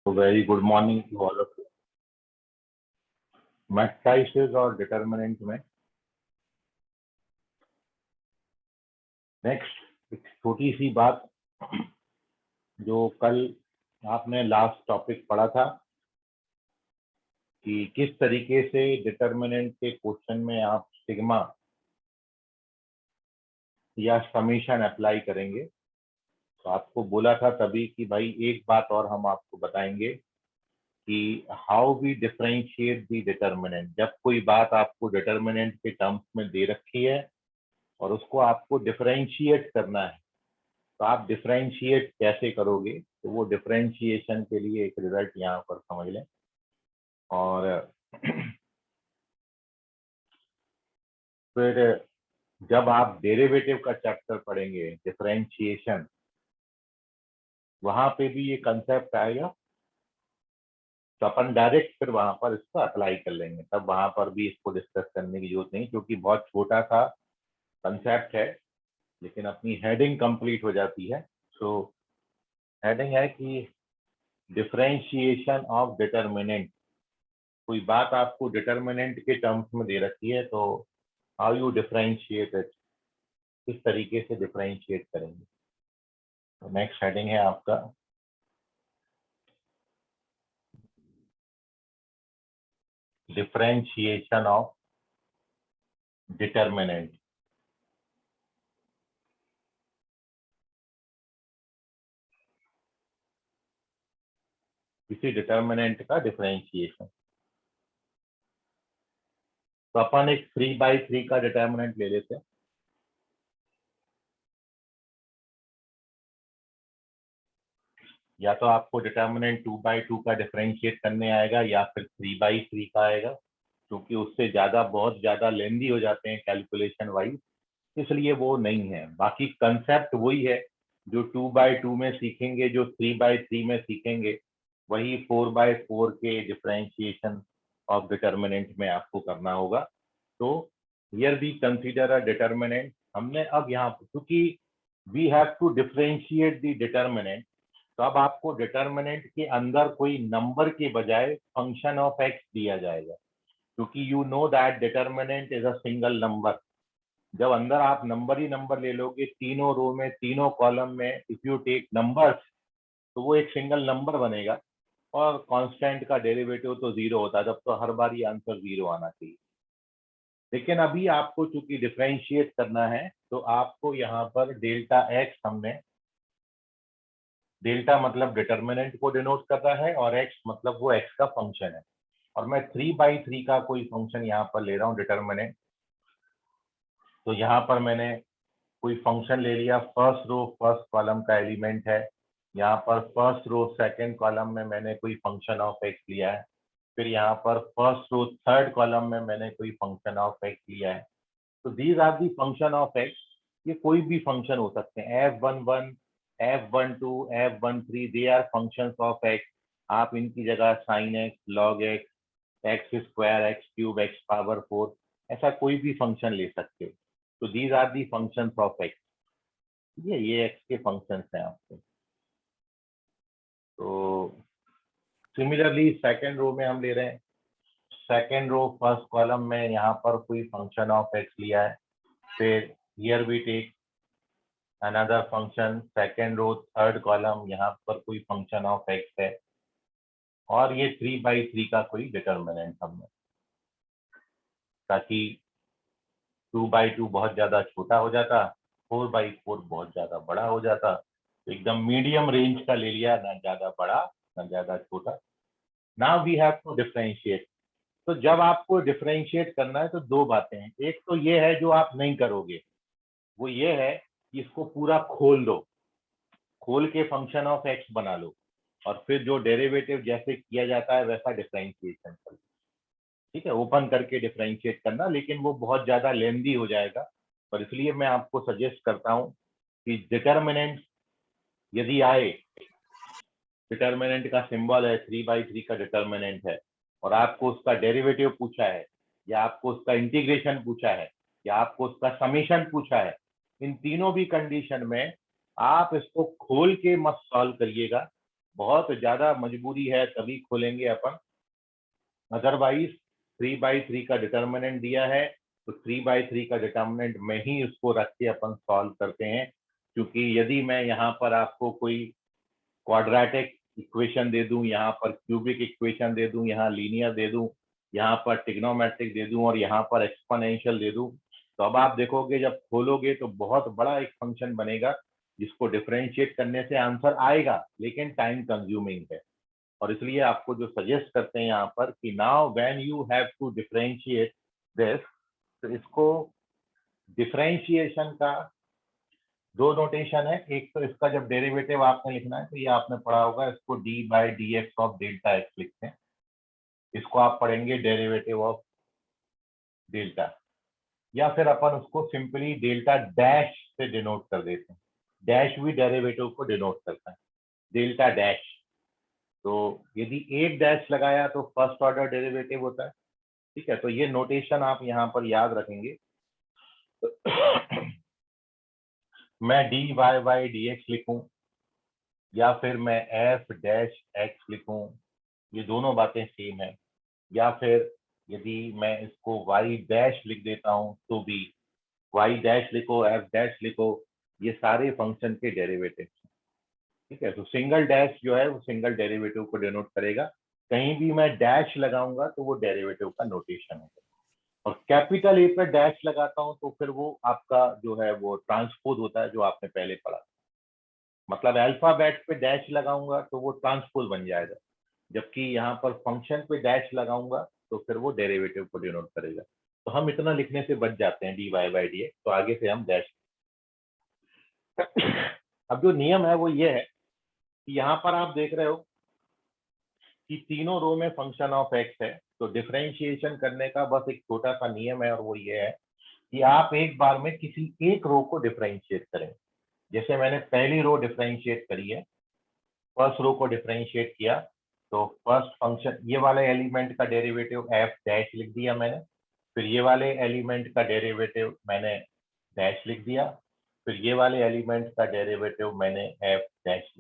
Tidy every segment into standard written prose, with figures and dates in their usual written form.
So very good morning to all of you. Matrices और determinant में next एक छोटी सी बात, जो कल आपने लास्ट टॉपिक पढ़ा था कि किस तरीके से डिटर्मिनेंट के क्वेश्चन में आप सिग्मा या समीशन अप्लाई करेंगे। तो आपको बोला था तभी कि भाई एक बात और हम आपको बताएंगे कि how we differentiate the determinant. जब कोई बात आपको डिटर्मिनेंट के टर्म्स में दे रखी है और उसको आपको डिफरेंशिएट करना है, तो आप डिफरेंशिएट कैसे करोगे, तो वो डिफरेंशिएशन के लिए एक रिजल्ट यहाँ पर समझ लें। और फिर जब आप डेरिवेटिव का चैप्टर पढ़ेंगे डिफरेंशिएशन, वहां पे भी ये कंसेप्ट आएगा, तो अपन डायरेक्ट फिर वहां पर इसको अप्लाई कर लेंगे। तब वहां पर भी इसको डिस्कस करने की जरूरत नहीं, क्योंकि बहुत छोटा सा कंसेप्ट है, लेकिन अपनी हेडिंग कंप्लीट हो जाती है। सो हेडिंग है कि डिफरेंशिएशन ऑफ डिटर्मिनेंट। कोई बात आपको डिटर्मिनेंट के टर्म्स में दे रखी है, तो हाउ यू डिफरेंशिएट इट, किस तरीके से डिफरेंशिएट करेंगे। तो नेक्स्ट हेडिंग है आपका डिफरेंशिएशन ऑफ डिटर्मिनेंट। किसी डिटर्मिनेंट का डिफरेंशिएशन। तो अपन एक 3/3 का डिटर्मिनेंट ले लेते हैं। या तो आपको डिटर्मिनेंट 2/2 का डिफरेंशिएट करने आएगा, या फिर 3/3 का आएगा, क्योंकि उससे ज्यादा बहुत ज्यादा लेंदी हो जाते हैं कैलकुलेशन वाइज, इसलिए वो नहीं है। बाकी कंसेप्ट वही है, जो 2/2 में सीखेंगे, जो 3/3 में सीखेंगे, वही 4/4 के डिफरेंशिएशन ऑफ डिटर्मिनेंट में आपको करना होगा। तो here we consider a determinant. हमने अब यहाँ, क्योंकि we have to differentiate the determinant, तो अब आपको डिटर्मिनेंट के अंदर कोई नंबर के बजाय फंक्शन ऑफ एक्स दिया जाएगा, क्योंकि you know that determinant is a single number. जब अंदर आप नंबर ही नंबर ले लोगे, तीनों रो में तीनों कॉलम में, इफ यू टेक नंबर्स, तो वो एक सिंगल नंबर बनेगा। और कांस्टेंट का डेरिवेटिव तो जीरो होता है, तब तो हर बार ये आंसर जीरो आना चाहिए। लेकिन अभी आपको चूंकि डिफरेंशिएट करना है, तो आपको यहाँ पर डेल्टा एक्स, हमने डेल्टा मतलब डिटर्मिनेंट को डिनोट कर रहा है, और एक्स मतलब वो एक्स का फंक्शन है। और मैं 3/3 का कोई फंक्शन यहाँ पर ले रहा हूँ डिटर्मिनेंट। तो यहाँ पर मैंने कोई फंक्शन ले लिया, फर्स्ट रो फर्स्ट कॉलम का एलिमेंट है। यहाँ पर फर्स्ट रो सेकंड कॉलम में मैंने कोई फंक्शन ऑफ एक्स लिया है। फिर यहाँ पर फर्स्ट रो थर्ड कॉलम में मैंने कोई फंक्शन ऑफ एक्स लिया है। तो these are the function of x. ये कोई भी फंक्शन हो सकते हैं, F11, F12, F13, they are function of x. आप इनकी जगह sine x, log x, x square, x cube, x power 4, ऐसा कोई भी फंक्शन ले सकते हो। तो these are the function of x. ये एक्स के फंक्शंस हैं आपके। तो सिमिलरली सेकेंड रो में हम ले रहे हैं, सेकेंड रो फर्स्ट कॉलम में यहाँ पर कोई फंक्शन ऑफ एक्स लिया है। फिर here we take another function, second row third column, यहाँ पर कोई फंक्शन ऑफ एक्स है। और ये 3/3 का कोई डिटर्मिनेंट हमने, ताकि 2/2 बहुत ज्यादा छोटा हो जाता, 4/4 बहुत ज्यादा बड़ा हो जाता। तो एकदम मीडियम रेंज का ले लिया, ना ज्यादा बड़ा ना ज्यादा छोटा। Now we have to differentiate. तो जब आपको डिफरेंशिएट करना है, तो दो बातें हैं। एक तो ये है जो आप नहीं करोगे, वो ये है कि इसको पूरा खोल दो, खोल के फंक्शन ऑफ एक्स बना लो, और फिर जो डेरिवेटिव जैसे किया जाता है वैसा डिफरेंशिएशन कर लो। ठीक है, ओपन करके डिफरेंशिएट करना, लेकिन वो बहुत ज्यादा लेंदी हो जाएगा। पर इसलिए मैं आपको सजेस्ट करता हूँ कि डिटर्मिनेंट यदि आए, डिटर्मिनेंट का सिंबल है 3/3 का डिटर्मिनेंट है, और आपको उसका डेरिवेटिव पूछा है, या आपको उसका इंटीग्रेशन पूछा है, या आपको उसका समेशन पूछा है, इन तीनों भी कंडीशन में आप इसको खोल के मत सॉल्व करिएगा। बहुत ज्यादा मजबूरी है तभी खोलेंगे अपन, अदरवाइज 3/3 का डिटर्मिनेंट दिया है तो 3/3 का डिटर्मिनेंट में ही उसको रख के अपन सॉल्व करते हैं। क्योंकि यदि मैं यहाँ पर आपको कोई क्वाड्रेटिक इक्वेशन दे दूं, यहाँ पर क्यूबिक इक्वेशन दे दूं, यहाँ लीनियर दे दूं, यहाँ पर ट्रिग्नोमेट्रिक दे दूं और यहाँ पर एक्सपोनेंशियल दे दूं, तो अब आप देखोगे जब खोलोगे तो बहुत बड़ा एक फंक्शन बनेगा जिसको डिफरेंशिएट करने से आंसर आएगा, लेकिन टाइम कंज्यूमिंग है। और इसलिए आपको जो सजेस्ट करते हैं यहाँ पर कि now when you have to differentiate this, तो इसको डिफरेंशिएशन का दो नोटेशन है। एक तो इसका जब डेरिवेटिव आपने लिखना है तो ये आपने पढ़ा होगा, इसको D by d x of delta x लिखते हैं। इसको आप पढ़ेंगे डेरिवेटिव ऑफ डेल्टा, या फिर अपन उसको सिंपली डेल्टा डैश से डिनोट कर देते हैं। डैश भी डेरिवेटिव को डिनोट करता है, डेल्टा डैश। तो यदि एक डैश लगाया तो फर्स्ट ऑर्डर डेरिवेटिव होता है, ठीक है। तो ये नोटेशन आप यहाँ पर याद रखेंगे। मैं d y by d x लिखूं या फिर मैं एफ डैश एक्स लिखूं, ये दोनों बातें सेम है। या फिर यदि मैं इसको वाई डैश लिख देता हूं तो भी वाई डैश लिखो, एफ डैश लिखो, ये सारे फंक्शन के डेरिवेटिव, ठीक है। तो सिंगल डैश जो है वो सिंगल डेरिवेटिव को डिनोट करेगा, कहीं भी मैं डैश लगाऊंगा तो वो डेरिवेटिव का नोटेशन है। और कैपिटल ए पर डैश लगाता हूं तो फिर वो आपका जो है वो ट्रांसपोज होता है, जो आपने पहले पढ़ा। मतलब अल्फाबेट पे डैश लगाऊंगा तो वो ट्रांसपोज बन जाएगा, जबकि यहाँ पर फंक्शन पे डैश लगाऊंगा तो फिर वो डेरिवेटिव को डिनोट करेगा। तो हम इतना लिखने से बच जाते हैं d y by d x, तो आगे से हम डैश। अब जो नियम है वो ये है कि यहाँ पर आप देख रहे हो कि तीनों रो में फंक्शन ऑफ एक्स है, तो डिफरेंशिएशन करने का बस एक छोटा सा नियम है और वो ये है कि आप एक बार में किसी एक रो को डिफरेंशिएट करें। जैसे मैंने पहली रो डिफरेंशिएट करी है, फर्स्ट रो को डिफरेंशिएट किया, तो फर्स्ट फंक्शन ये वाले एलिमेंट का डेरिवेटिव एफ डैश लिख दिया मैंने, फिर ये वाले एलिमेंट का डेरिवेटिव मैंने डैश लिख दिया, फिर ये वाले एलिमेंट का डेरिवेटिव मैंने एफ डैश,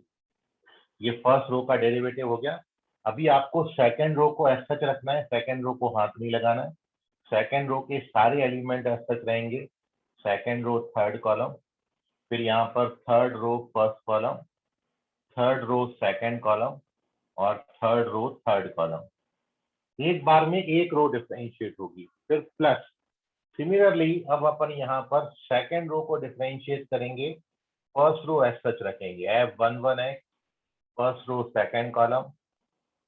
ये फर्स्ट रो का डेरिवेटिव हो गया। अभी आपको सेकंड रो को एज सच रखना है, सेकंड रो को हाथ नहीं लगाना है। सेकंड रो के सारे एलिमेंट एज सच रहेंगे, सेकंड रो थर्ड कॉलम, फिर यहाँ पर third row first column, third row second column और थर्ड रो थर्ड कॉलम। एक बार में एक रो डिफरेंशिएट होगी, फिर प्लस। सिमिलरली अब अपन यहाँ पर सेकंड रो को डिफरेंशिएट करेंगे, फर्स्ट रो एज सच रखेंगे F11X, first row second column,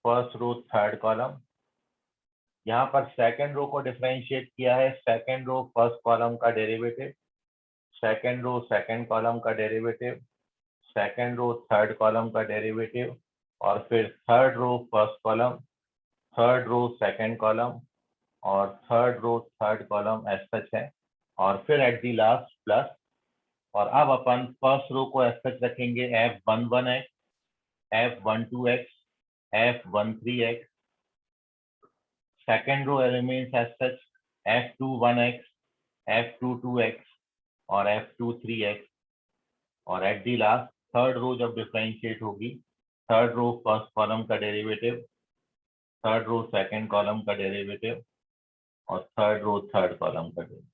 first row third column. यहाँ पर सेकंड रो को डिफरेंशिएट किया है, सेकंड रो फर्स्ट कॉलम का derivative, second row second column का derivative, second row third column का डेरिवेटिव, और फिर third row first column, third row second column और third row third column as such है, और फिर एट दी लास्ट प्लस। और अब अपन फर्स्ट रो को एज सच रखेंगे F11X, F12X, F13X, second row remains as such F21X, F22X और F23X, और at the last third row जब डिफरेंशिएट होगी, थर्ड रो फर्स्ट कॉलम का derivative, third row second column का डेरिवेटिव और third row third column का derivative.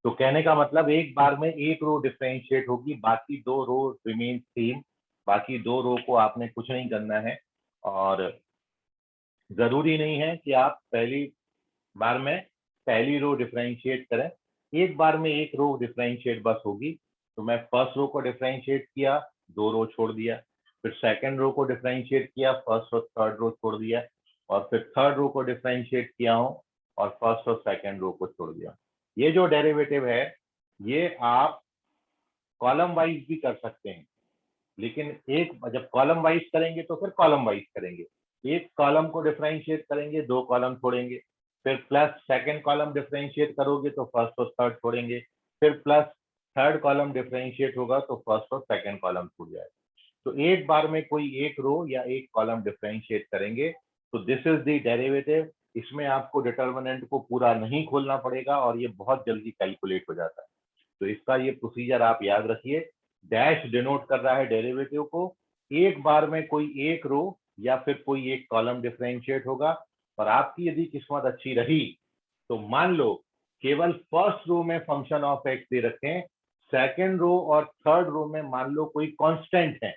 तो कहने का मतलब एक बार में एक रो डिफरेंशिएट होगी, बाकी दो रो रिमेन सेम, बाकी दो रो को आपने कुछ नहीं करना है। और जरूरी नहीं है कि आप पहली बार में पहली रो डिफरेंशिएट करें, एक बार में एक रो डिफरेंशिएट बस होगी। तो मैं फर्स्ट रो को डिफरेंशिएट किया, दो रो छोड़ दिया, फिर सेकंड रो को डिफरेंशिएट किया, फर्स्ट और थर्ड रो छोड़ दिया, और फिर थर्ड रो को डिफरेंशिएट किया हूँ और फर्स्ट और सेकंड रो को छोड़ दिया। ये जो डेरिवेटिव है ये आप कॉलम वाइज भी कर सकते हैं, लेकिन एक जब कॉलम वाइज करेंगे तो फिर कॉलम वाइज करेंगे, एक कॉलम को डिफरेंशिएट करेंगे, दो कॉलम छोड़ेंगे, फिर प्लस सेकंड कॉलम डिफरेंशिएट करोगे तो फर्स्ट और थर्ड छोड़ेंगे, फिर प्लस थर्ड कॉलम डिफरेंशिएट होगा तो फर्स्ट और सेकंड कॉलम छूट जाएगा। तो एक बार में कोई एक रो या एक कॉलम डिफरेंशिएट करेंगे तो दिस इज द डेरिवेटिव। इसमें आपको डिटर्मिनेंट को पूरा नहीं खोलना पड़ेगा और ये बहुत जल्दी कैलकुलेट हो जाता है। तो इसका ये प्रोसीजर आप याद रखिए, डैश डिनोट कर रहा है डेरिवेटिव को, एक बार में कोई एक रो या फिर कोई एक कॉलम डिफरेंशिएट होगा। और आपकी यदि किस्मत अच्छी रही तो मान लो केवल फर्स्ट रो में फंक्शन ऑफ एक्स दे रखें, सेकेंड रो और थर्ड रो में मान लो कोई कांस्टेंट है,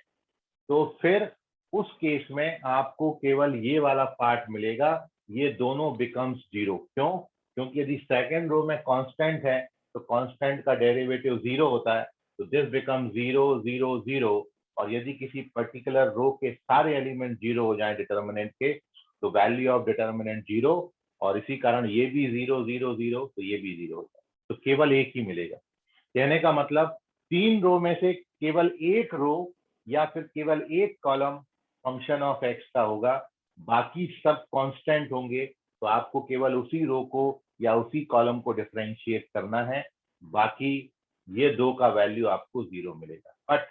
तो फिर उस केस में आपको केवल ये वाला पार्ट मिलेगा, ये दोनों बिकम्स जीरो। क्यों? क्योंकि यदि सेकेंड रो में कांस्टेंट है तो कांस्टेंट का डेरिवेटिव जीरो होता है, तो this become zero zero zero. और यदि किसी पर्टिकुलर रो के सारे एलिमेंट जीरो हो जाए डिटर्मिनेंट के, तो वैल्यू ऑफ डिटर्मिनेंट जीरो, और इसी कारण ये भी जीरो जीरो जीरो, तो ये भी जीरो होता है, तो केवल एक ही मिलेगा। कहने का मतलब तीन रो में से केवल एक रो या फिर केवल एक कॉलम फंक्शन ऑफ एक्स का होगा, बाकी सब कांस्टेंट होंगे। तो आपको केवल उसी रो को या उसी कॉलम को डिफरेंशिएट करना है, बाकी ये दो का वैल्यू आपको जीरो मिलेगा। बट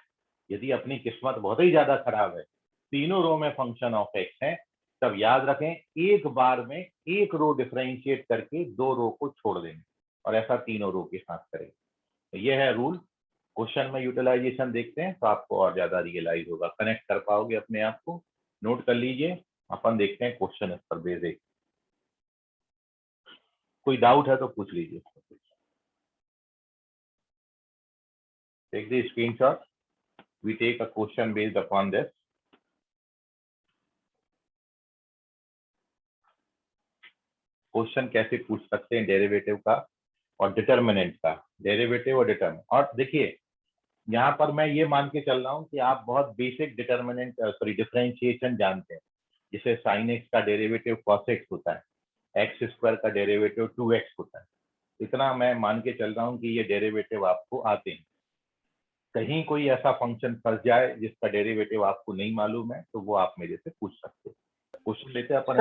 यदि अपनी किस्मत बहुत ही ज्यादा खराब है, तीनों रो में फंक्शन ऑफ एक्स है, तब याद रखें एक बार में एक रो डिफरेंशिएट करके दो रो को छोड़ देंगे, और ऐसा तीनों रो के साथ करेंगे। तो ये है रूल। क्वेश्चन में यूटिलाइजेशन देखते हैं तो आपको और ज्यादा रियलाइज होगा, कनेक्ट कर पाओगे अपने आप को। नोट कर लीजिए, अपन देखते हैं क्वेश्चन इस पर बेसिक। कोई डाउट है तो पूछ लीजिए। Take the screenshot, we take a question based upon this. Question कैसे पूछ सकते हैं डेरिवेटिव का और डिटर्मिनेंट का, डेरिवेटिव और डिटर्मिनेंट। और देखिए यहाँ पर मैं ये मान के चल रहा हूँ कि आप बहुत बेसिक डिटर्मिनेंट सॉरी डिफरेंशिएशन जानते हैं, जिसे साइन एक्स का डेरिवेटिव कॉस एक्स होता है, एक्स स्क्वायर का डेरिवेटिव 2x होता है। इतना मैं मान के चल रहा हूँ कि ये डेरिवेटिव आपको आते हैं। कहीं कोई ऐसा फंक्शन फंस जाए जिसका डेरिवेटिव आपको नहीं मालूम है, तो वो आप मेरे से पूछ सकते हो। क्वेश्चन लेते हैं अपन।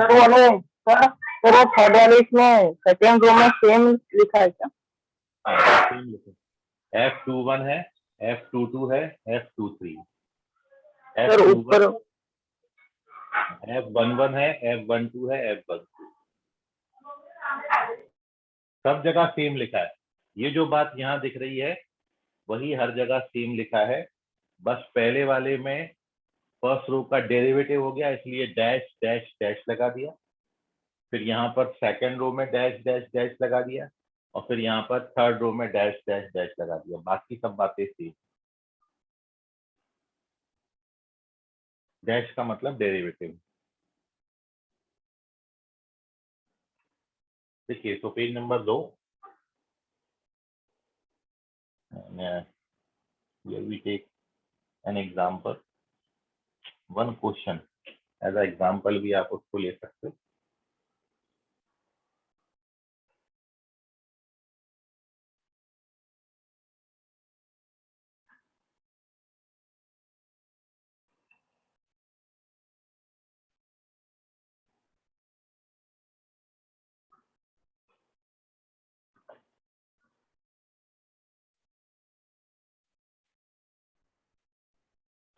सर वो थर्ड वाले इसमें सेकेंड रो में सेम लिखा है क्या? F21 है, F22 है, F23, सर ऊपर F11 है, F12 है, F12, सब जगह सेम लिखा है। ये जो बात यहाँ दिख रही है वही हर जगह सेम लिखा है, बस पहले वाले में फर्स्ट रो का डेरिवेटिव हो गया इसलिए डैश डैश डैश लगा दिया, फिर यहाँ पर सेकंड रो में डैश डैश डैश लगा दिया, और फिर यहाँ पर थर्ड रो में डैश डैश डैश लगा दिया। बाकी सब बातें सेम। डैश का मतलब डेरिवेटिव। देखिए तो page number 2, here we take an example, one question as a example भी आप उसको ले सकते हो।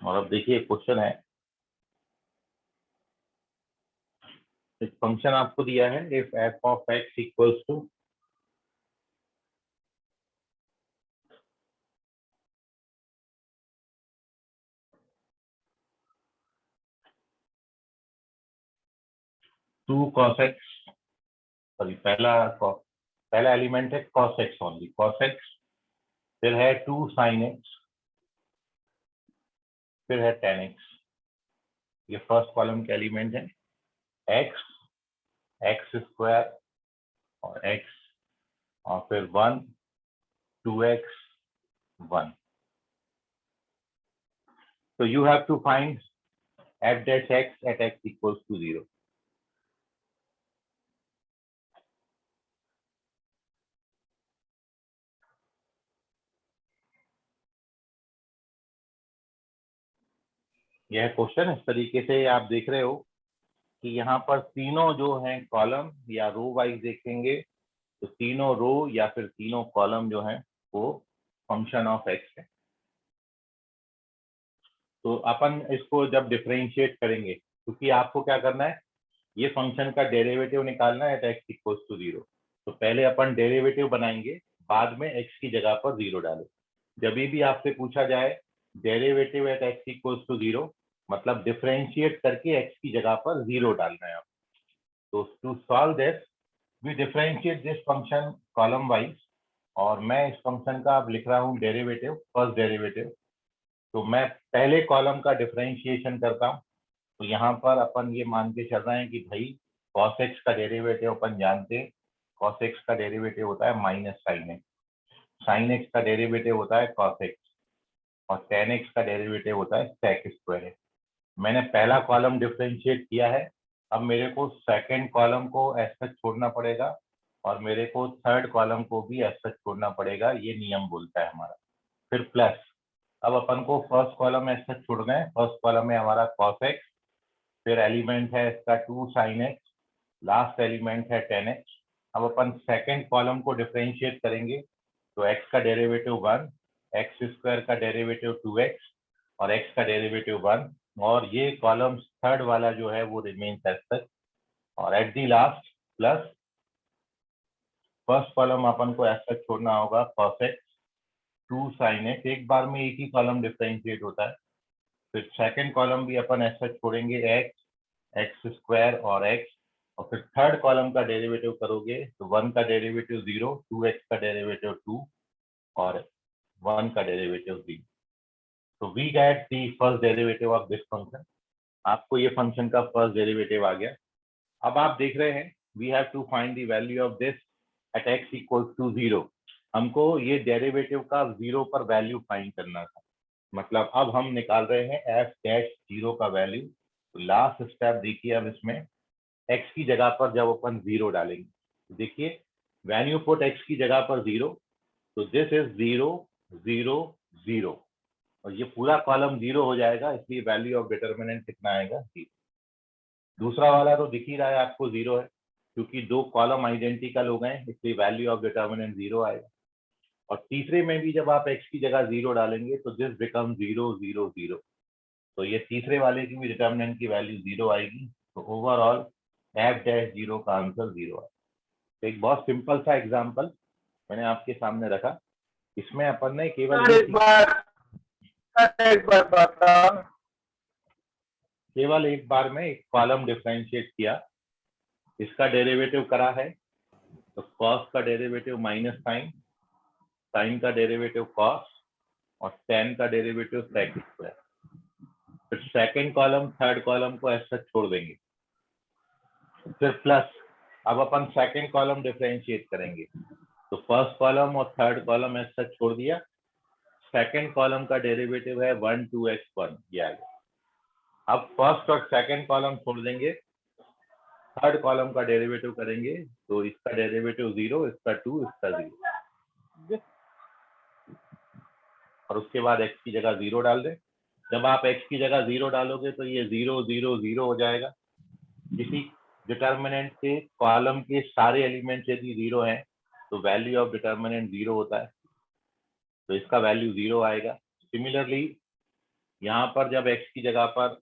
और अब देखिए क्वेश्चन है, एक फंक्शन आपको दिया है, if f of x equals to two cos x, sorry पहला एलिमेंट है cos x only, cos x, फिर है 2 sin x, फिर है tan x। ये फर्स्ट कॉलम के एलिमेंट है, x, x स्क्वायर और x, और फिर 1, 2x, 1। So you have to find f dash x at x equals to 0. यह क्वेश्चन इस तरीके से आप देख रहे हो कि यहाँ पर तीनों जो हैं कॉलम या रो वाइज देखेंगे, तो तीनों रो या फिर तीनों कॉलम जो हैं वो फंक्शन ऑफ एक्स है। तो अपन इसको जब डिफरेंशिएट करेंगे, क्योंकि आपको क्या करना है, ये फंक्शन का डेरिवेटिव निकालना है एट एक्स इक्वल्स टू 0। तो पहले अपन डेरिवेटिव बनाएंगे, बाद में एक्स की जगह पर 0 डालें। जब भी आपसे पूछा जाए derivative at x equals to 0, मतलब डिफरेंशिएट करके x की जगह पर 0 डालना है। तो to solve this we differentiate this function column wise, और मैं इस फंक्शन का अब लिख रहा हूँ डेरिवेटिव, फर्स्ट डेरिवेटिव। तो मैं पहले कॉलम का डिफरेंशिएशन करता हूँ। तो यहाँ पर अपन ये मान के चल रहे हैं कि भाई cos x का डेरिवेटिव अपन जानते हैं, cos x का डेरिवेटिव होता है minus sin x, sin x का डेरिवेटिव होता है cos x, और tan x का डेरिवेटिव होता है sec स्क्वायर x। मैंने पहला कॉलम डिफरेंशिएट किया है, अब मेरे को सेकंड कॉलम को ऐसा छोड़ना पड़ेगा, और मेरे को थर्ड कॉलम को भी ऐसा छोड़ना पड़ेगा, ये नियम बोलता है हमारा। फिर प्लस, अब अपन को फर्स्ट कॉलम ऐसा छोड़ना है, फर्स्ट कॉलम में हमारा cos x, फिर एलिमेंट है इसका 2 sin x, लास्ट एलिमेंट है tan x। अब अपन सेकंड कॉलम को डिफरेंशिएट करेंगे, तो x का डेरिवेटिव 1, x स्क्वायर का डेरिवेटिव 2x, और x का डेरिवेटिव 1, और ये कॉलम थर्ड वाला जो है वो रिमेन्स एज सच। और at the last plus first column अपन को ऐसा छोड़ना होगा cos x 2 sin x, एक बार में एक ही कॉलम डिफरेंशिएट होता है। फिर सेकंड कॉलम भी अपन ऐसा छोड़ेंगे x स्क्वायर और x, और फिर थर्ड कॉलम का डेरिवेटिव करोगे तो 1 का डेरिवेटिव 0, 2x का डेरिवेटिव 2, और 1 का डेरिवेटिव 0। तो we get the first derivative of this function. आपको ये फंक्शन का फर्स्ट डेरिवेटिव आ गया। अब आप देख रहे हैं we have to find the value of this at x equals to 0। हमको ये डेरिवेटिव का 0 पर वैल्यू फाइंड करना था। मतलब अब हम निकाल रहे हैं f डैश 0 का वैल्यू। तो लास्ट स्टेप देखिए, अब इसमें x की जगह पर जब अपन 0 डालेंगे, तो देखिए वैल्यू पुट x की जगह पर 0, तो दिस इज 0 0 0, और ये पूरा कॉलम 0 हो जाएगा, इसलिए वैल्यू ऑफ डिटर्मिनेंट कितना आएगा 0। दूसरा वाला तो दिख ही रहा है आपको 0 है, क्योंकि दो कॉलम आइडेंटिकल हो गए इसलिए वैल्यू ऑफ डिटर्मिनेंट 0 आएगा। और तीसरे में भी जब आप x की जगह 0 डालेंगे तो दिस बिकम 0 0 0, तो ये तीसरे वाले की भी डिटर्मिनेंट की वैल्यू 0 आएगी। तो ओवरऑल f डैश 0 का आंसर 0 आएगा। तो एक बहुत सिंपल सा एग्जांपल मैंने आपके सामने रखा, इसमें अपन ने केवल केवल एक बार में एक कॉलम डिफरेंशिएट किया, इसका डेरिवेटिव करा है, तो cos का डेरिवेटिव माइनस साइन, साइन का डेरिवेटिव cos, और tan का डेरिवेटिव sec स्क्वायर। फिर सेकंड कॉलम थर्ड कॉलम को ऐसा छोड़ देंगे, फिर प्लस, अब अपन सेकंड कॉलम डिफरेंशिएट करेंगे, तो फर्स्ट कॉलम और थर्ड कॉलम ऐसा छोड़ दिया, सेकंड कॉलम का डेरिवेटिव है 1 2x 1, ये आ गया। अब फर्स्ट और सेकंड कॉलम छोड़ देंगे, थर्ड कॉलम का डेरिवेटिव करेंगे, तो इसका डेरिवेटिव 0, इसका 2, इसका 0, और उसके बाद x की जगह 0 डाल दें। जब आप x की जगह 0 डालोगे तो ये 0 0 0 हो जाएगा। किसी डिटर्मिनेंट के कॉलम के सारे एलिमेंट यदि 0 हैं तो वैल्यू ऑफ डिटर्मिनेंट 0 होता है, तो इसका वैल्यू 0 आएगा। सिमिलरली यहाँ पर जब x की जगह पर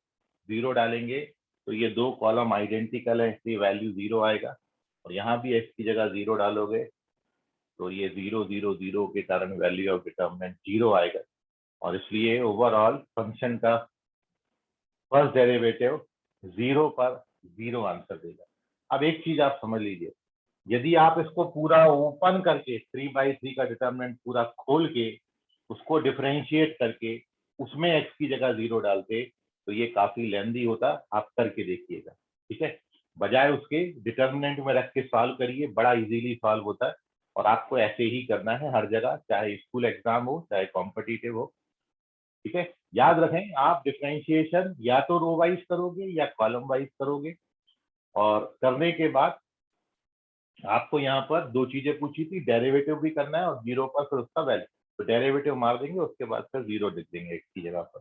0 डालेंगे तो ये दो कॉलम आइडेंटिकल है इसलिए वैल्यू 0 आएगा, और यहाँ भी x की जगह 0 डालोगे तो ये 0 0 0 के कारण वैल्यू ऑफ डिटर्मिनेंट 0 आएगा, और इसलिए ओवरऑल फंक्शन का फर्स्ट डेरिवेटिव 0 पर 0 आंसर देगा। अब एक चीज आप समझ लीजिए, यदि आप इसको पूरा ओपन करके 3/3 का डिटर्मिनेंट पूरा खोल के उसको डिफरेंशिएट करके उसमें x की जगह 0 डालते तो ये काफी लेंदी होता। आप करके देखिएगा, ठीक है। बजाय उसके डिटर्मिनेंट में रख के सॉल्व करिए, बड़ा इजीली सॉल्व होता है, और आपको ऐसे ही करना है हर जगह, चाहे स्कूल एग्जाम हो चाहे कॉम्पिटिटिव हो, ठीक है। याद रखें आप डिफरेंशिएशन या तो रो वाइज करोगे या कॉलम वाइज करोगे, और करने के बाद आपको यहाँ पर दो चीजें पूछी थी, डेरिवेटिव भी करना है और 0 पर फिर उसका वैल्यू, तो डेरिवेटिव मार देंगे उसके बाद फिर 0 लिख देंगे x की जगह पर।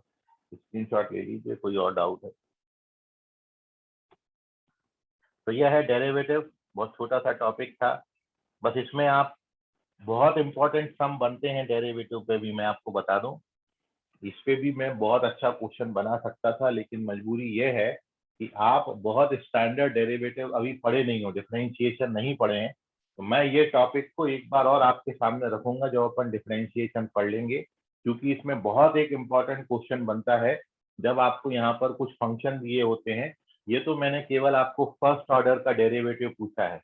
स्क्रीनशॉट ले लीजिए, कोई और डाउट है तो यह है डेरिवेटिव। बहुत छोटा सा टॉपिक था, बस इसमें आप बहुत इंपॉर्टेंट सम बनते हैं डेरिवेटिव पे भी, मैं आपको बता दूं इस पे भी मैं बहुत अच्छा क्वेश्चन बना सकता था, लेकिन मजबूरी ये है कि आप बहुत स्टैंडर्ड डेरिवेटिव अभी पढ़े नहीं हो, डिफरेंशिएशन नहीं पढ़े हैं। तो मैं ये टॉपिक को एक बार और आपके सामने रखूंगा जब अपन डिफरेंशिएशन पढ़ लेंगे, क्योंकि इसमें बहुत एक इम्पॉर्टेंट क्वेश्चन बनता है जब आपको यहाँ पर कुछ फंक्शन दिए होते हैं, ये तो मैंने केवल आपको फर्स्ट ऑर्डर का डेरिवेटिव पूछा है,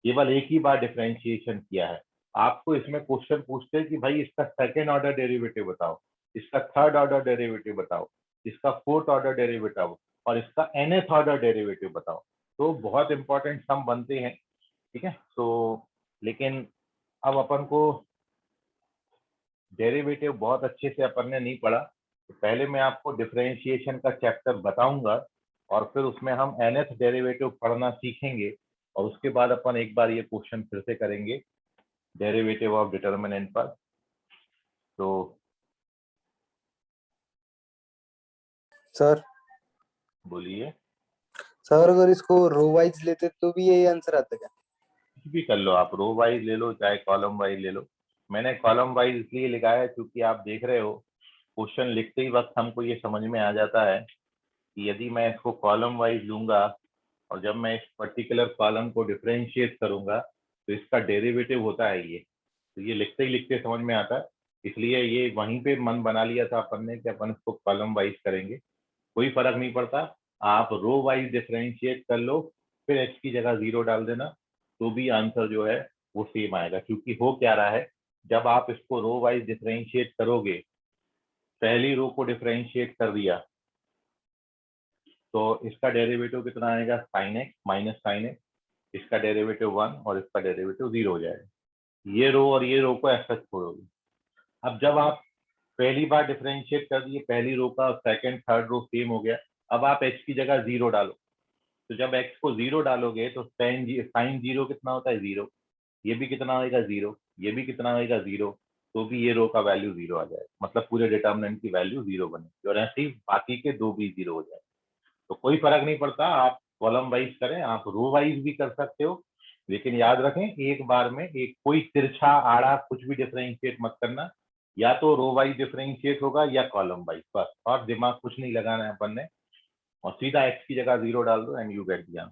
केवल एक ही बार डिफरेंशिएशन किया है। आपको इसमें क्वेश्चन पूछते हैं कि भाई इसका सेकेंड ऑर्डर डेरिवेटिव बताओ, इसका थर्ड ऑर्डर डेरिवेटिव बताओ, इसका फोर्थ ऑर्डर डेरिवेटिव और इसका nth ऑर्डर डेरिवेटिव बताओ। तो बहुत इंपॉर्टेंट सम बनते हैं, ठीक है। तो लेकिन अब अपन को डेरिवेटिव बहुत अच्छे से अपन ने नहीं पढ़ा, तो पहले मैं आपको डिफरेंशिएशन का चैप्टर बताऊंगा और फिर उसमें हम nth डेरिवेटिव पढ़ना सीखेंगे और उसके बाद अपन एक बार ये क्वेश्चन फिर से करेंगे डेरिवेटिव ऑफ डिटर्मिनेंट पर। तो सर बोलिए। सर अगर इसको रो वाइज लेते तो भी यही आंसर आता क्या? कुछ भी कर लो आप, रो वाइज ले लो चाहे कॉलम वाइज ले लो। मैंने कॉलम वाइज इसलिए लिखा है क्योंकि आप देख रहे हो क्वेश्चन लिखते ही वक्त हमको ये समझ में आ जाता है कि यदि मैं इसको कॉलम वाइज लूंगा और जब मैं इस पर्टिकुलर कॉलम को डिफरेंशिएट करूंगा तो इसका डेरिवेटिव होता है ये, तो ये लिखते ही लिखते समझ में आता है। इसलिए ये वहीं पे मन बना लिया था अपन ने कि अपन इसको कॉलम वाइज करेंगे। कोई फर्क नहीं पड़ता, आप रो वाइज डिफरेंशिएट कर लो, फिर एक्स की जगह 0 डाल देना, तो भी आंसर जो है वो सेम आएगा। क्योंकि हो क्या रहा है, जब आप इसको रो वाइज डिफरेंशिएट करोगे, पहली रो को डिफरेंशिएट कर दिया तो इसका डेरिवेटिव कितना आएगा, sine x minus sine x, इसका डेरिवेटिव 1 और इसका डेरिवेटिव 0 हो जाएगा। ये रो और ये रो को ऐसा छोड़ोगे। अब जब आप पहली बार डिफरेंशिएट कर दिए, पहली रो का सेकंड थर्ड रो सेम हो गया, अब आप एक्स की जगह 0 डालो। तो जब एक्स को 0 डालोगे तो साइन 0 कितना होता है, 0। ये भी कितना होगा, 0। ये भी कितना होगा, 0। तो भी ये रो का वैल्यू 0 आ जाएगा, मतलब पूरे डिटर्मिनेंट की वैल्यू 0 बनेगी और ऐसे ही बाकी के दो भी 0 हो जाएंगे। तो कोई फर्क नहीं पड़ता, आप कॉलम वाइज करें, आप रो वाइज भी कर सकते हो, लेकिन याद रखें एक बार में एक कोई तिरछा आड़ा कुछ भी डिफरेंशिएट मत करना। या तो रो वाइज डिफरेंशिएट होगा या कॉलम वाइज, बस। और दिमाग कुछ नहीं लगाना है अपन ने, और सीधा एक्स की जगह 0 डाल दो एंड यू गेट दिया।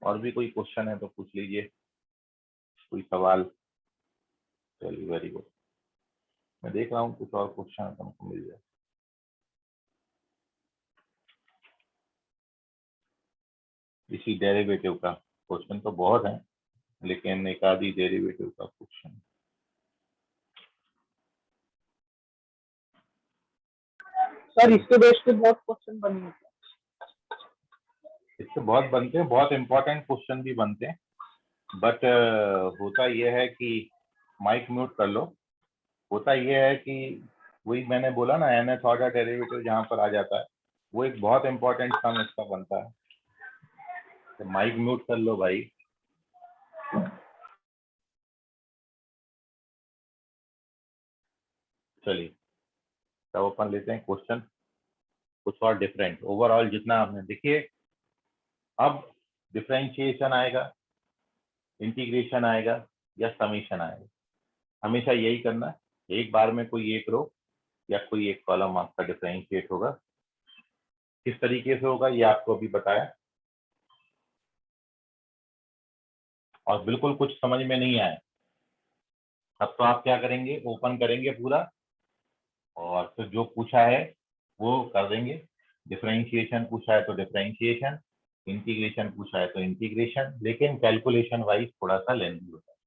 और भी कोई क्वेश्चन है तो पूछ लीजिए, कोई सवाल। चलिए वेरी गुड, मैं देख रहा हूँ कुछ और क्वेश्चन हमको मिल जाए। इसी डेरिवेटिव का क्वेश्चन तो बहुत है, लेकिन एक आधी डेरिवेटिव का क्वेश्चन। सर इसके बेस पे बहुत क्वेश्चन बने हैं। इससे बहुत बनते हैं, बहुत इंपॉर्टेंट क्वेश्चन भी बनते हैं, बट होता यह है कि माइक म्यूट कर लो। होता यह है कि वही मैंने बोला ना, nth ऑर्डर डेरिवेटिव जहां पर आ जाता है वो एक बहुत इंपॉर्टेंट सम इसका बनता है। तो माइक म्यूट कर लो भाई। चलिए तब अपन लेते हैं क्वेश्चन कुछ और डिफरेंट। ओवरऑल जितना आपने देखिए, अब डिफरेंशिएशन आएगा, इंटीग्रेशन आएगा या समीशन आएगा, हमेशा यही करना, एक बार में कोई एक रो या कोई एक कॉलम आपका डिफरेंशिएट होगा। किस तरीके से होगा ये आपको अभी बताया, और बिल्कुल कुछ समझ में नहीं आया अब तो आप क्या करेंगे, ओपन करेंगे पूरा और फिर जो पूछा है वो कर देंगे। डिफरेंशिएशन पूछा है तो डिफरेंशिएशन, इंटीग्रेशन पूछा है तो इंटीग्रेशन, लेकिन कैलकुलेशन वाइज थोड़ा सा लेंथी होता है।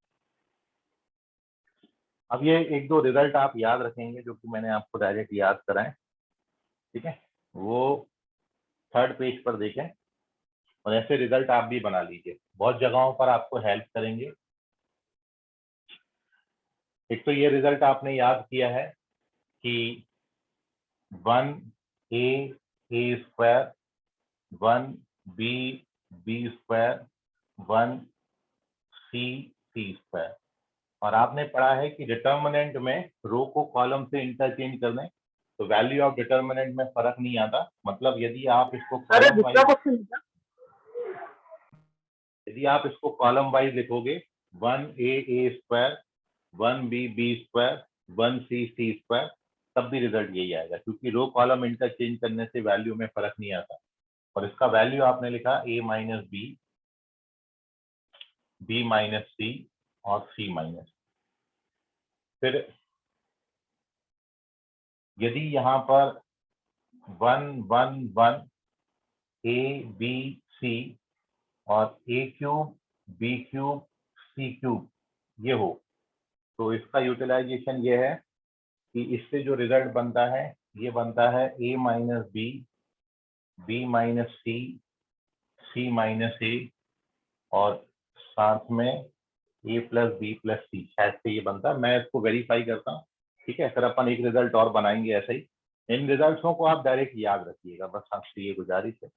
अब ये एक दो रिजल्ट आप याद रखेंगे जो कि मैंने आपको डायरेक्ट याद कराए, ठीक है। वो थर्ड पेज पर देखें और ऐसे रिजल्ट आप भी बना लीजिए, बहुत जगहों पर आपको हेल्प करेंगे। एक तो ये रिजल्ट आपने याद किया है कि 1a square, 1b square, 1c square, और आपने पढ़ा है कि डिटर्मिनेंट में रो को कॉलम से इंटरचेंज करने तो वैल्यू ऑफ डिटर्मिनेंट में फर्क नहीं आता। मतलब यदि आप इसको अरे कॉलम दूसरा वाइज, क्वेश्चन था। यदि आप इसको कॉलम वाइज लिखोगे 1a square, 1b square, 1c square, तब भी रिजल्ट यही आएगा, क्योंकि रो कॉलम इंटरचेंज करने से वैल्यू में फर्क नहीं आता। और इसका वैल्यू आपने लिखा a minus B, b minus C और c माइनस। फिर यदि यहाँ पर 1 1 1 A B C और A cube B cube C cube ये हो, तो इसका यूटिलाइजेशन ये है कि इससे जो रिजल्ट बनता है ये बनता है A minus B, B minus C, C minus A और साथ में A plus B plus C, शायद से ये बनता है। मैं इसको वेरीफाई करता हूँ, ठीक है। फिर अपन एक रिजल्ट और बनाएंगे ऐसे ही। इन रिजल्ट्सों को आप डायरेक्ट याद रखिएगा, बस आपसे ये गुजारिश है।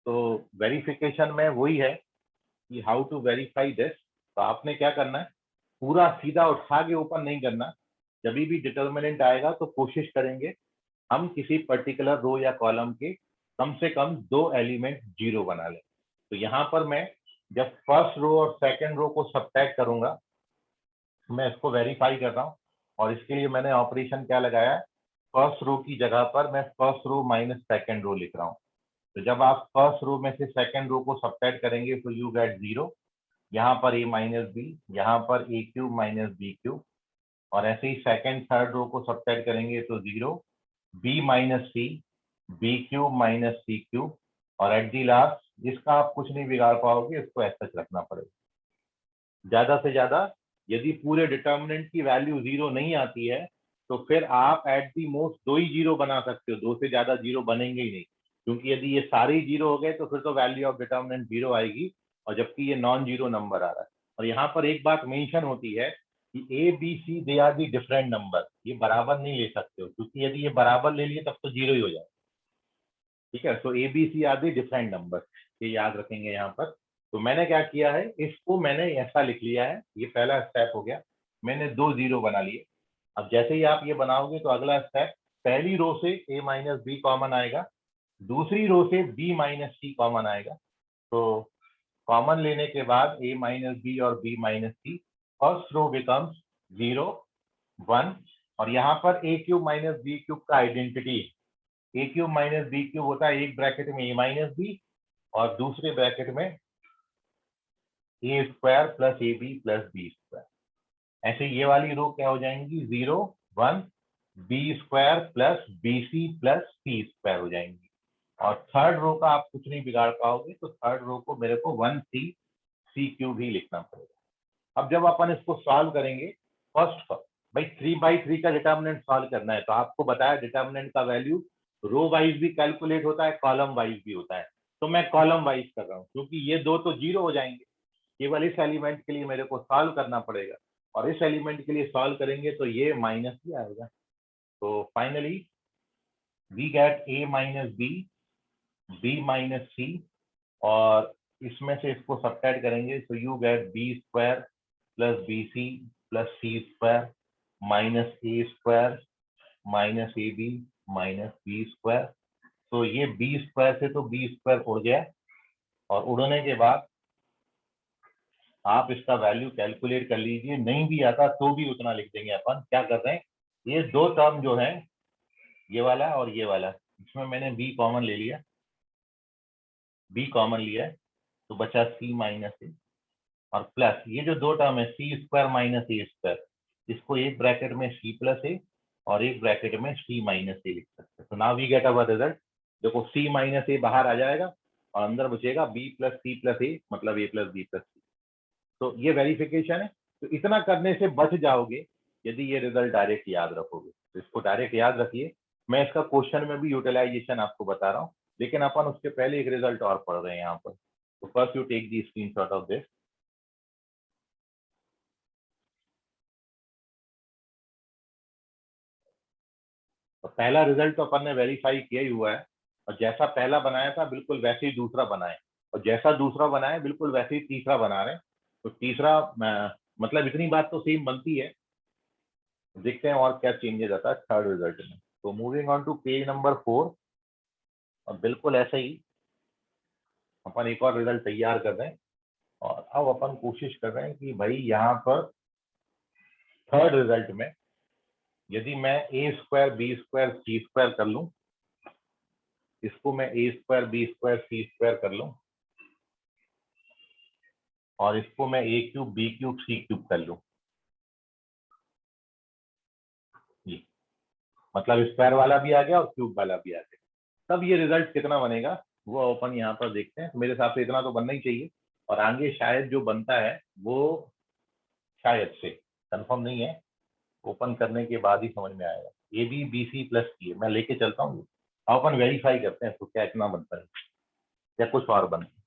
तो वेरिफिकेशन में वही है कि हाउ टू वेरीफाई दिस। तो आपने क्या करना है, पूरा सीधा उठा के ऊपर नहीं करना। जब भी डिटर्मिनेंट आएगा तो कोशिश करेंगे हम किसी पर्टिकुलर रो या कॉलम के कम से कम 2 एलिमेंट 0 बना लें। तो यहाँ पर मैं जब फर्स्ट रो और सेकंड रो को सबट्रैक्ट करूंगा, मैं इसको वेरीफाई कर रहा हूँ और इसके लिए मैंने ऑपरेशन क्या लगाया है, फर्स्ट रो की जगह पर मैं first row minus second row लिख रहा हूँ। तो जब आप फर्स्ट रो में से सेकंड रो को सबट्रैक्ट करेंगे तो यू गेट 0, यहाँ पर a माइनस बी, यहाँ पर a cube minus B cube, और ऐसे ही सेकंड थर्ड रो को सबट्रैक्ट करेंगे तो 0 b minus C, B cube minus सी क्यूब, और एट दी लास्ट इसका आप कुछ नहीं बिगाड़ पाओगे, इसको ऐसा रखना पड़ेगा। ज्यादा से ज्यादा यदि पूरे डिटर्मिनेंट की वैल्यू 0 नहीं आती है तो फिर आप एट दी मोस्ट 2 ही 0 बना सकते हो, 2 से ज्यादा 0 बनेंगे ही नहीं, क्योंकि यदि ये सारे ही 0 हो गए तो फिर तो वैल्यू ऑफ डिटर्मिनेंट 0 आएगी, और जबकि ये नॉन जीरो नंबर आ रहा है। और यहाँ पर एक बात मेंशन होती है कि A B C they are the different number, ये बराबर नहीं ले सकते हो, क्योंकि यदि ये बराबर ले लिए तब तो 0 ही हो जाए, ठीक है। तो A B C are the different number, ये याद रखेंगे यहाँ पर। तो मैंने क्या किया है, इसको मैंने ऐसा लिख लिया है, ये पहला स्टेप हो गया, मैंने 2 0 बना लिए। अब जैसे ही आप ये बनाओगे तो अगला स्टेप, पहली रो से a माइनस बी कॉमन आएगा, दूसरी रो से b माइनस सी कॉमन आएगा। तो कॉमन लेने के बाद a माइनस बी और b minus C, first row becomes 0 1, और यहाँ पर a cube minus B cube का identity, A cube minus B cube होता है एक ब्रैकेट में ए माइनस बी और दूसरे ब्रैकेट में A square plus A B plus B square. ऐसे ये वाली रो क्या हो जाएंगी, 0 1 B square plus B C plus C square हो जाएंगी। और थर्ड रो का आप कुछ नहीं बिगाड़ पाओगे, तो थर्ड रो को मेरे को 1 सी क्यूब ही लिखना पड़ेगा। अब जब अपन इसको सॉल्व करेंगे, फर्स्ट भाई 3/3 का डिटर्मिनेंट सॉल्व करना है, तो आपको बताया डिटर्मिनेंट का वैल्यू रो वाइज भी कैलकुलेट होता है, कॉलम वाइज भी होता है। तो मैं कॉलम वाइज कर रहा हूँ, क्योंकि ये दो तो 0 हो जाएंगे, केवल इस एलिमेंट के लिए मेरे को सॉल्व करना पड़ेगा, और इस एलिमेंट के लिए सॉल्व करेंगे तो ये माइनस ही आएगा। तो finally we get a minus B, b minus C, और इसमें से इसको सबट्रैक्ट करेंगे तो you get B square plus B C plus C square minus A square minus A B minus B square. तो ये बी स्क्वायर से तो बी स्क्वायर उड़ गया, और उड़ने के बाद आप इसका वैल्यू कैलकुलेट कर लीजिए, नहीं भी आता तो भी उतना लिख देंगे। अपन क्या कर रहे हैं, ये दो टर्म जो है, ये वाला और ये वाला, इसमें मैंने बी कॉमन ले लिया, बी कॉमन लिया है तो बचा सी माइनस ए, और प्लस ये जो दो टर्म है सी स्क्वायर माइनस ए स्क्वायर, इसको एक ब्रैकेट में सी प्लस ए और एक ब्रैकेट में सी माइनस ए लिख सकते हैं। तो now we get our result. देखो सी माइनस ए बाहर आ जाएगा और अंदर बचेगा बी प्लस सी प्लस ए, मतलब ए प्लस बी प्लस सी। तो ये वेरिफिकेशन है। तो इतना करने से बच जाओगे यदि ये रिजल्ट डायरेक्ट याद रखोगे, तो इसको डायरेक्ट याद रखिए। मैं इसका क्वेश्चन में भी यूटिलाइजेशन आपको बता रहा हूँ, लेकिन अपन उसके पहले एक रिजल्ट और पढ़ रहे हैं यहाँ पर। तो first you take the screenshot of this. तो पहला रिजल्ट तो अपन ने वेरीफाई किया ही हुआ है, और जैसा पहला बनाया था बिल्कुल वैसे ही दूसरा बनाए, और जैसा दूसरा बनाया बिल्कुल वैसे ही तीसरा बना रहे हैं। तो तीसरा मतलब इतनी बात तो सेम बनती है। देखते हैं और क्या चेंजेस आता है थर्ड रिजल्ट में। तो moving on to page number 4, और बिल्कुल ऐसे ही अपन एक और रिजल्ट तैयार कर रहे हैं, और अब अपन कोशिश कर रहे हैं कि भाई यहाँ पर थर्ड रिजल्ट में यदि मैं ए स्क्वायर बी स्क्वायर सी स्क्वायर कर लूँ, इसको मैं ए स्क्वायर बी स्क्वायर सी स्क्वायर कर लूँ, और इसको मैं ए cube B cube C cube कर लूँ, मतलब स्क्वायर वाला भी आ गया और क्यूब वाला भी आ गया। तब ये रिजल्ट कितना बनेगा वो अपन यहाँ पर देखते हैं। तो मेरे हिसाब से इतना तो बनना ही चाहिए, और आगे शायद जो बनता है वो शायद से, कंफर्म नहीं है, ओपन करने के बाद ही समझ में आएगा। A B B C plus C, मैं लेके चलता हूँ, अपन वेरीफाई करते हैं तो क्या इतना बनता है या कुछ और बनता है।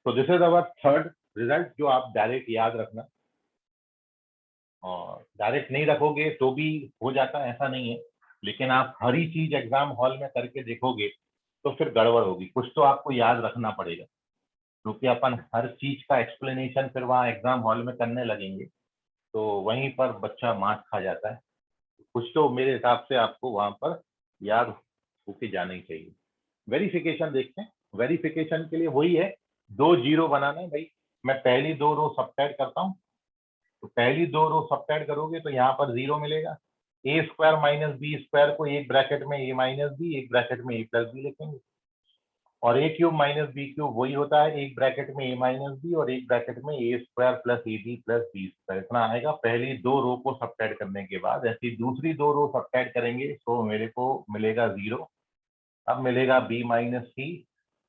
तो this is our third result, जो आप डायरेक्ट याद रखना, और डायरेक्ट नहीं रखोगे तो भी हो जाता है, ऐसा नहीं है, लेकिन आप हर ही चीज एग्जाम हॉल में करके देखोगे तो फिर गड़बड़ होगी। कुछ तो आपको याद रखना पड़ेगा, क्योंकि अपन हर चीज का एक्सप्लेनेशन फिर वहाँ एग्जाम हॉल में करने लगेंगे तो वहीं पर बच्चा मात खा जाता है। कुछ तो मेरे हिसाब से आपको वहां पर याद होके जाना ही चाहिए। वेरिफिकेशन देखते हैं। वेरिफिकेशन के लिए वही है, 2 जीरो बनाना है भाई। मैं पहली 2 रो सबट्रैक्ट करता हूँ, तो पहली 2 रो सबट्रैक्ट करोगे तो यहाँ पर 0 मिलेगा। ए स्क्वायर माइनस बी स्क्वायर को एक ब्रैकेट में ए माइनस बी, एक ब्रैकेट में ए प्लस बी लिखेंगे, और ए क्यूब माइनस बी क्यूब वही होता है, एक ब्रैकेट में ए माइनस बी और एक ब्रैकेट में A square plus A B plus B square. इतना आएगा पहली 2 रो को सबट्रैक्ट करने के बाद। ऐसी दूसरी 2 रो सबट्रैक्ट करेंगे तो मेरे को मिलेगा 0। अब मिलेगा B minus C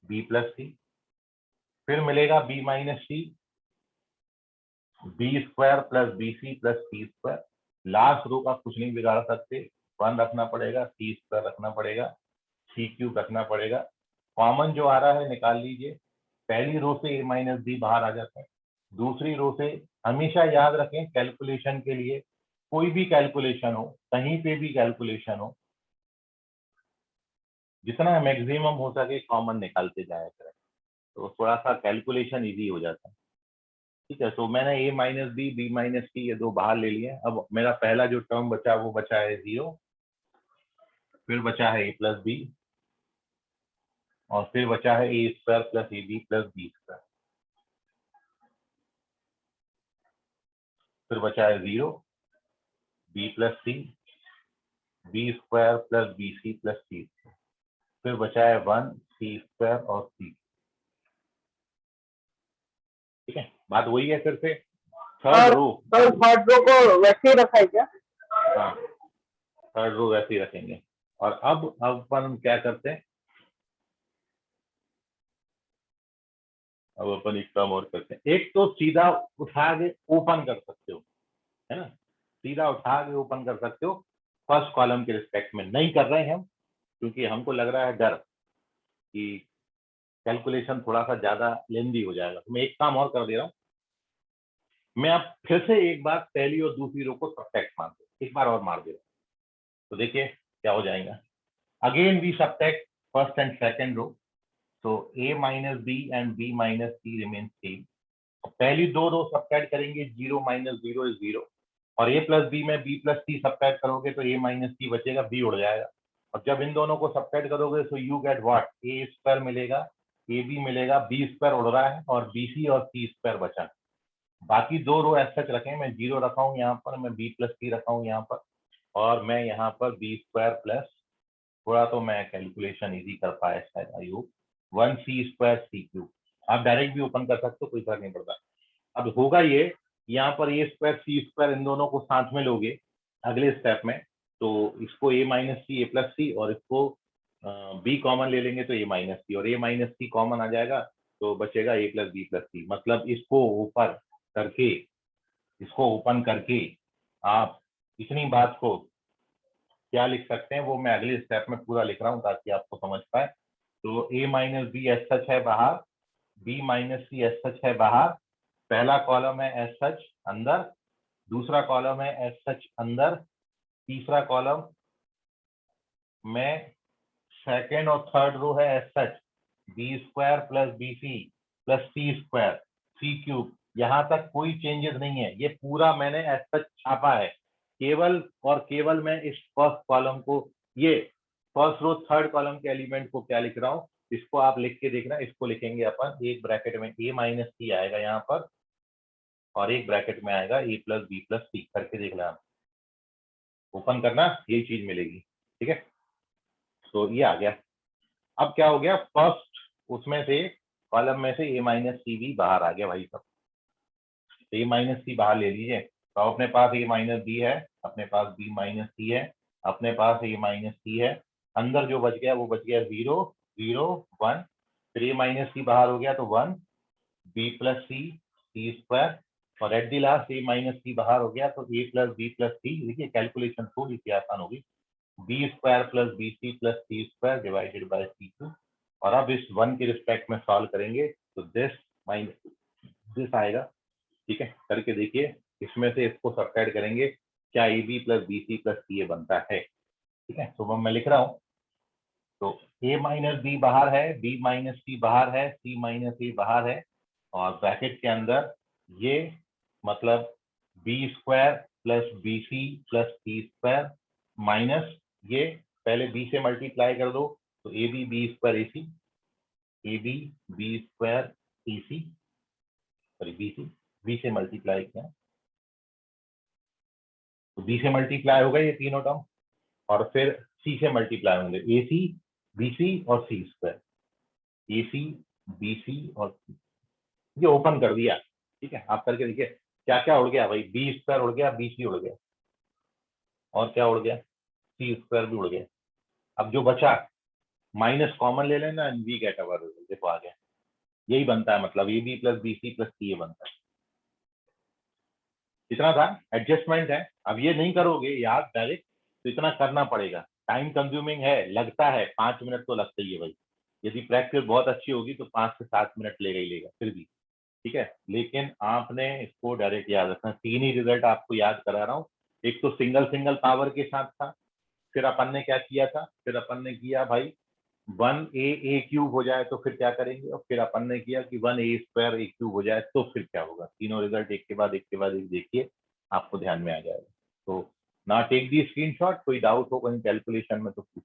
B plus C, फिर मिलेगा B minus C B square plus B C plus C square. Last row का कुछ नहीं बिगाड़ सकते, 1 रखना पड़ेगा, सी स्क्वायर रखना पड़ेगा, सी क्यूब रखना पड़ेगा। कॉमन जो आ रहा है निकाल लीजिए। पहली रो से ए माइनस बी बाहर आ जाता है, दूसरी रो से, हमेशा याद रखें कैलकुलेशन के लिए, कोई भी कैलकुलेशन हो, कहीं पे भी कैलकुलेशन हो, जितना मैक्सिमम हो सके कॉमन निकालते जाया करें, तो थोड़ा सा कैलकुलेशन इजी हो जाता है। ठीक है, तो मैंने ए माइनस बी बी माइनस सी ये 2 बाहर ले लिए। अब मेरा पहला जो टर्म बचा वो बचा है 0, फिर बचा है ए प्लस बी, और फिर बचा है A square plus A B plus B square, फिर बचा है 0 B plus C B square plus B C plus C, फिर बचा है 1 सी स्क्वायर और सी। ठीक है, बात वही है फिर से, थर्ड रो। तो थर्ड रो को वैसे ही रखा है क्या? हाँ, थर्ड रो वैसे ही रखेंगे। और अब अपन क्या करते हैं, अब अपन एक काम और करते हैं। एक तो सीधा उठा के ओपन कर सकते हो, है ना, सीधा उठा के ओपन कर सकते हो। फर्स्ट कॉलम के रिस्पेक्ट में नहीं कर रहे हैं हम, क्योंकि हमको लग रहा है डर कि कैलकुलेशन थोड़ा सा ज्यादा लेंदी हो जाएगा। तो मैं एक काम और कर दे रहा हूँ, मैं अब फिर से एक बार पहली और दूसरी रो को सबट्रैक्ट मार दे, एक बार और मार दे रहा हूँ, तो देखिए क्या हो जाएगा। Again we subtract first and second row, तो a minus B and b minus C remain same. पहली 2 रो सबट्रैक्ट करेंगे, 0 माइनस 0 इज 0, और a प्लस बी में b प्लस सी सबट्रैक्ट करोगे तो a माइनस सी बचेगा, b उड़ जाएगा। और जब इन दोनों को सबट्रैक्ट करोगे तो you get what, a square मिलेगा, ए बी मिलेगा, बी स्क्वायर उड़ रहा है, और बी सी और सी स्क्वायर बचा। बाकी 2 रो ऐसा रखें, मैं 0 रखा हूँ यहाँ पर, मैं बी प्लस सी रखा हूँ यहाँ पर, और मैं यहाँ पर बी स्क्वायर प्लस, थोड़ा तो मैं कैलकुलेशन इजी कर पाया शायद, I hope, 1 C square C cube. आप डायरेक्ट भी ओपन कर सकते हो, कोई फर्क नहीं पड़ता। अब होगा ये, यहाँ पर ए स्क्वायर सी स्क्वायर इन दोनों को साथ में लोगे अगले स्टेप में, तो इसको ए माइनस सी ए प्लस सी, और इसको बी कॉमन ले लेंगे तो ए माइनस सी, और ए माइनस सी कॉमन आ जाएगा तो बचेगा ए प्लस बी प्लस सी। मतलब इसको ऊपर करके, इसको ओपन करके आप इतनी बात को क्या लिख सकते हैं वो मैं अगले स्टेप में पूरा लिख रहा हूँ ताकि आपको समझ पाए। तो ए माइनस बी एस सच है बाहर, बी माइनस सी एस सच है बाहर, पहला कॉलम है एस सच अंदर, दूसरा कॉलम है एस सच अंदर, तीसरा कॉलम में सेकेंड और थर्ड रो है as such B square plus B C plus C square C cube. यहाँ तक कोई चेंजेस नहीं है, ये पूरा मैंने एस सच छापा है। केवल और केवल मैं इस फर्स्ट कॉलम को, ये फर्स्ट रो थर्ड कॉलम के एलिमेंट को क्या लिख रहा हूँ, इसको आप लिख के देखना। इसको लिखेंगे अपन, एक ब्रैकेट में ए माइनस सी आएगा यहाँ पर, और एक ब्रैकेट में आएगा ए प्लस बी प्लस सी, करके देखना आप, ओपन करना, यही चीज मिलेगी। ठीक है, तो ये आ गया। अब क्या हो गया, फर्स्ट उसमें से कॉलम में से ए माइनस सी भी बाहर आ गया भाई सब, ए माइनस सी बाहर ले लीजिए। तो अपने पास ए माइनस बी है, अपने पास बी माइनस सी है, अपने पास a माइनस सी है, अंदर जो बच गया वो बच गया 0 0 1, फिर a माइनस सी बाहर हो गया तो 1, b प्लस सी स्क्वायर, और at the last a minus C बाहर हो गया तो a plus B plus C. देखिए कैलकुलेशन थोड़ी सी आसान होगी, B square plus B C plus C square divided by C cube. और अब इस 1 के रिस्पेक्ट में सॉल्व करेंगे तो दिस माइनस दिस आएगा। ठीक है, करके देखिए, इसमें से इसको सब्ट्रैक्ट करेंगे, क्या A B plus B C plus C A बनता है। ठीक है, तो मैं लिख रहा हूँ, तो ए माइनस बी बाहर है, बी माइनस सी बाहर है, सी माइनस ए बाहर है, और ब्रैकेट के अंदर ये मतलब B square plus B C plus C square minus ये पहले बी से मल्टीप्लाई कर दो तो A B square A C, A B square A C, sorry B से मल्टीप्लाई किया तो बी से मल्टीप्लाई हो गए ये तीनों टर्म, और फिर सी से मल्टीप्लाई होंगे ए सी बी सी और सी square, A C B C और सी। ये ओपन कर दिया। ठीक है, आप करके देखिए क्या क्या उड़ गया भाई, बी स्क्वायर उड़ गया, बी सी उड़ गया, और क्या उड़ गया, सी स्क्वायर भी उड़ गया। अब जो बचा माइनस कॉमन ले लेना, वी गेट अवर, देखो आ गया, यही बनता है, मतलब A B plus B C plus C A बनता है। इतना था, एडजस्टमेंट है। अब ये नहीं करोगे याद डायरेक्ट तो इतना करना पड़ेगा, टाइम कंज्यूमिंग है, लगता है 5 मिनट तो लगता ही है भाई। यदि प्रैक्टिस बहुत अच्छी होगी तो 5 से 7 मिनट लेगा ही लेगा फिर भी। ठीक है, लेकिन आपने इसको डायरेक्ट याद रखना। तीन ही रिजल्ट आपको याद करा रहा हूँ, एक तो सिंगल सिंगल पावर के साथ था, फिर अपन ने क्या किया था, फिर अपन ने किया भाई 1a क्यूब हो जाए तो फिर क्या करेंगे, और फिर अपन ने किया कि 1a² a³ हो जाए तो फिर क्या होगा। तीनों रिजल्ट एक के बाद एक के बाद एक देखिए, आपको ध्यान में आ जाएगा। तो ना टेक दी स्क्रीनशॉट, कोई डाउट हो कहीं कैलकुलेशन में तो पूछ।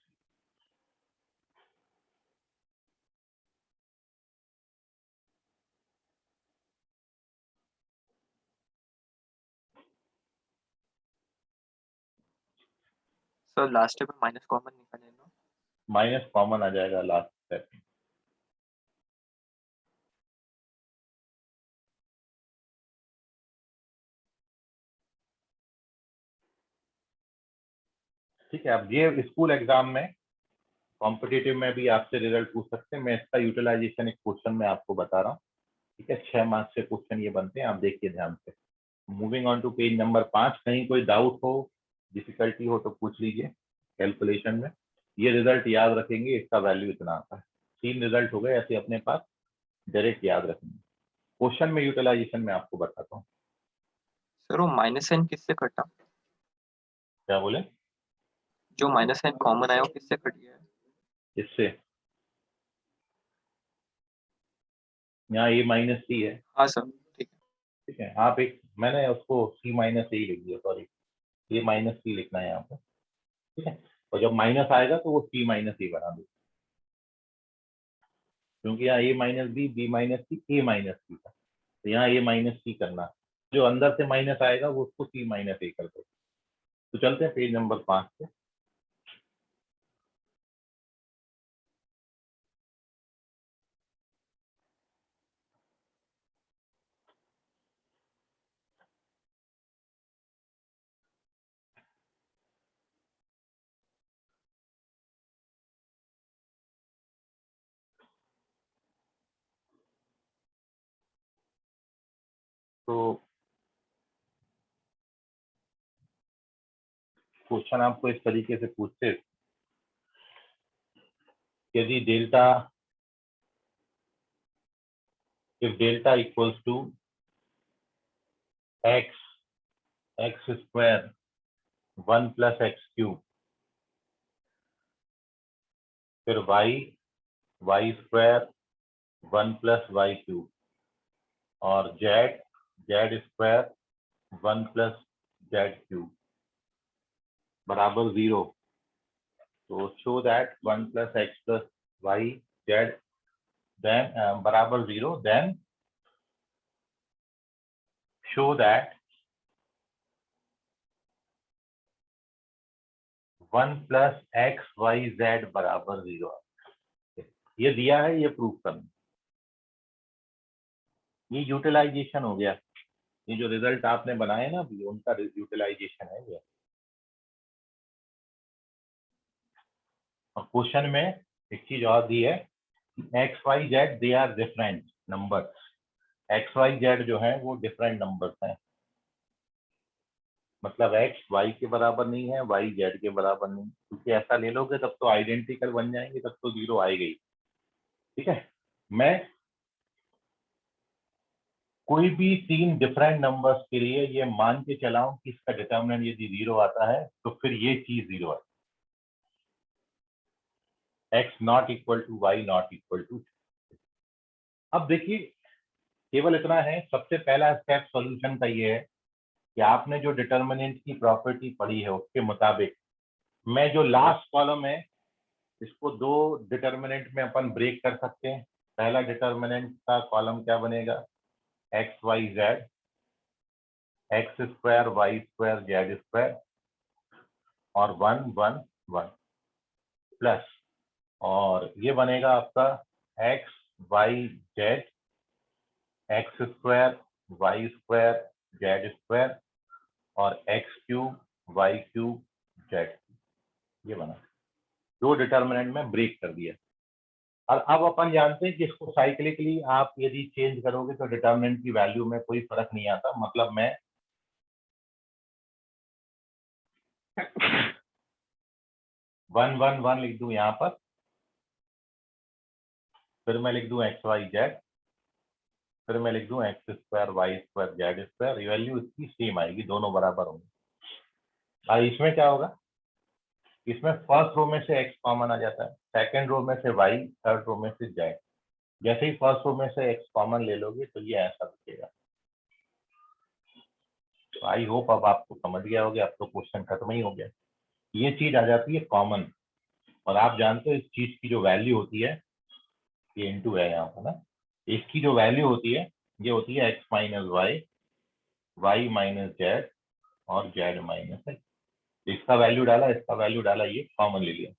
सर लास्ट स्टेप में माइनस कॉमन निकाले ना, माइनस कॉमन आ जाएगा लास्ट स्टेप। ठीक है, अब ये स्कूल एग्जाम में कॉम्पिटेटिव में भी आपसे रिजल्ट पूछ सकते हैं। मैं इसका यूटिलाइजेशन एक क्वेश्चन में आपको बता रहा हूँ। ठीक है, 6 मार्क्स से क्वेश्चन ये बनते हैं, आप देखिए ध्यान से। Moving on to page number 5, कहीं कोई डाउट हो डिफिकल्टी हो तो पूछ लीजिए कैलकुलेशन में। ये रिजल्ट याद रखेंगे, इसका वैल्यू इतना आता है। 3 रिजल्ट हो गए ऐसे अपने पास, डायरेक्ट याद रखेंगे। क्वेश्चन में यूटिलाइजेशन में आपको बताता हूँ। सर वो माइनस साइन किससे कटा, क्या बोले, जो माइनस साइन कॉमन आया वो किससे कट गया है? इससे यहाँ ए माइनस सी है। हाँ सर ठीक है। ठीक है, आप एक, मैंने उसको सी माइनस ए लिख दिया, सॉरी ए माइनस सी लिखना है यहाँ पे। ठीक है, और जब माइनस आएगा तो वो सी माइनस ए बना दो, क्योंकि यहाँ ए माइनस बी माइनस सी ए माइनस सी था, तो यहाँ ए माइनस सी करना, जो अंदर से माइनस आएगा वो उसको सी माइनस ए कर दो। तो चलते हैं पेज नंबर 5 पे। तो क्वेश्चन आपको इस तरीके से पूछते, यदि delta, if delta equals to x square 1 plus x³, फिर वाई स्क्वायर 1 प्लस y³ और जेड स्क्वायर 1 प्लस z³ बराबर 0, तो show that 1 plus x plus y z then बराबर 0, then show that 1 plus x Y z बराबर 0। ये दिया है, ये प्रूफ करना। ये यूटिलाइजेशन हो गया, ये जो रिजल्ट आपने बनाए ना अभी उनका यूटिलाइजेशन है ये। और क्वेश्चन में एक चीज और दी है, x Y z they are different numbers. X Y z जो है वो डिफरेंट नंबर्स हैं, मतलब एक्स वाई के बराबर नहीं है, वाई जेड के बराबर नहीं, क्योंकि ऐसा ले लोगे तब तो आइडेंटिकल बन जाएंगे, तब तो जीरो आएगी। ठीक है, मैं कोई भी तीन डिफरेंट नंबर्स के लिए ये मान के चलाऊं कि इसका डिटर्मिनेंट यदि जीरो आता है तो फिर ये चीज जीरो है, x not equal to y not equal to. अब देखिए केवल इतना है, सबसे पहला स्टेप सॉल्यूशन का ये है कि आपने जो डिटर्मिनेंट की प्रॉपर्टी पढ़ी है उसके मुताबिक मैं जो लास्ट कॉलम है इसको दो डिटर्मिनेंट में अपन ब्रेक कर सकते हैं। पहला डिटर्मिनेंट का कॉलम क्या बनेगा, X Y Z, X square Y square Z square और 1 1 1 प्लस, और ये बनेगा आपका X Y Z, X square Y square Z square और X cube Y cube Z. ये बना, दो डिटर्मिनेंट में ब्रेक कर दिया। और अब अपन जानते हैं कि इसको साइक्लिकली आप यदि चेंज करोगे तो डिटर्मिनेंट की वैल्यू में कोई फर्क नहीं आता। मतलब मैं 1 1 1 लिख दूं यहाँ पर, फिर मैं लिख दूं एक्स वाई जेड, फिर मैं लिख दूं x square Y square Z square, value इसकी सेम आएगी, दोनों बराबर होंगे। और इसमें क्या होगा, इसमें फर्स्ट रो में से एक्स कॉमन आ जाता है, सेकंड रो में से वाई, थर्ड रो में से जेड। जैसे ही फर्स्ट रो में से एक्स कॉमन ले लोगे तो ये ऐसा दिखेगा। तो आई होप अब आपको समझ गया होगा, अब तो क्वेश्चन खत्म ही हो गया। ये चीज आ जाती है कॉमन, और आप जानते हो इस चीज की जो वैल्यू होती है, ये इंटू है यहाँ पर ना, इसकी जो वैल्यू होती है ये होती है x minus y, y minus z और जेड माइनस एक्स। इसका वैल्यू डाला, इसका वैल्यू डाला, ये कॉमन ले लिया।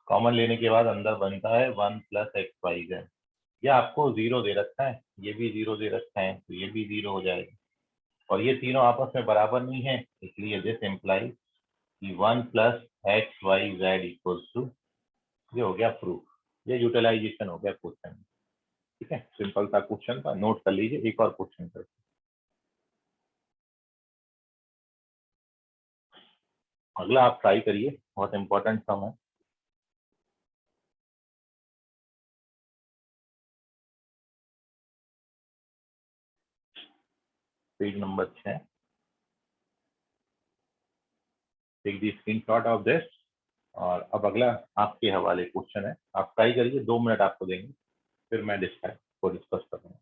कॉमन लेने के बाद अंदर बनता है 1 प्लस एक्स वाई जेड। ये आपको जीरो दे रखा है, ये भी जीरो दे रखा है, तो ये भी जीरो हो जाएगा। और ये तीनों आपस में बराबर नहीं है, इसलिए दिस इम्प्लाइज कि 1 plus x Y z equals to, ये हो गया प्रूफ। ये यूटिलाइजेशन हो गया क्वेश्चन। ठीक है, सिंपल सा क्वेश्चन था, नोट कर लीजिए। एक और क्वेश्चन करते हैं। अगला आप ट्राई करिए, बहुत इंपॉर्टेंट सम है। Page number 6, take the screenshot of this. और अब अगला आपके हवाले क्वेश्चन है, आप ट्राई करिए, 2 मिनट आपको देंगे, फिर मैं डिस्कस करूंगा।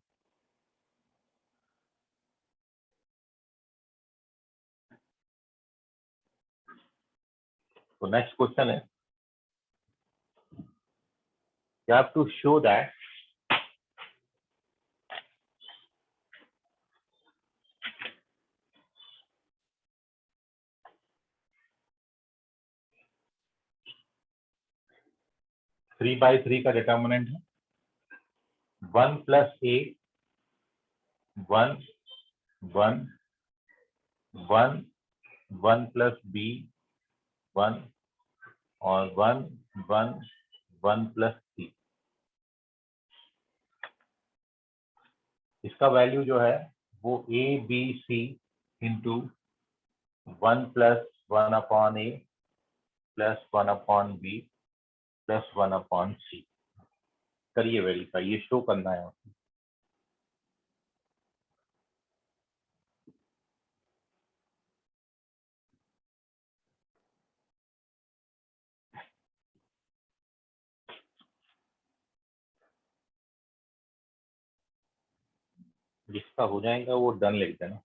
तो नेक्स्ट क्वेश्चन है, you have to show that three by three का डिटर्मिनेंट है 1 प्लस ए 1 1 1 1 प्लस बी 1 और 1 1 1 प्लस सी। इसका वैल्यू जो है वो A B C into 1 plus 1 upon A plus 1 upon B plus 1 upon C. करिए वेरीफाई, ये शो करना है। जिसका हो जाएगा वो डन लिख देना।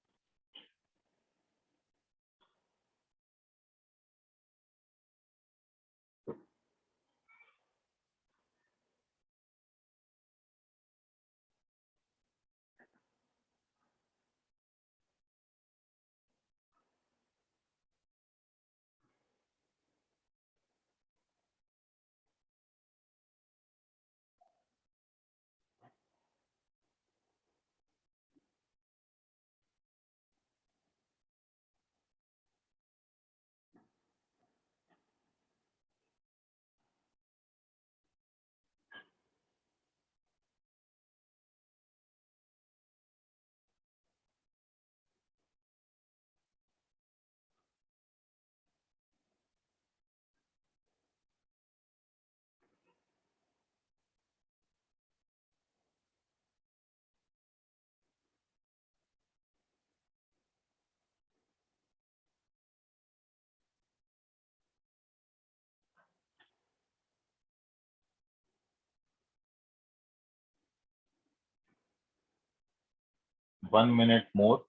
1 minute more,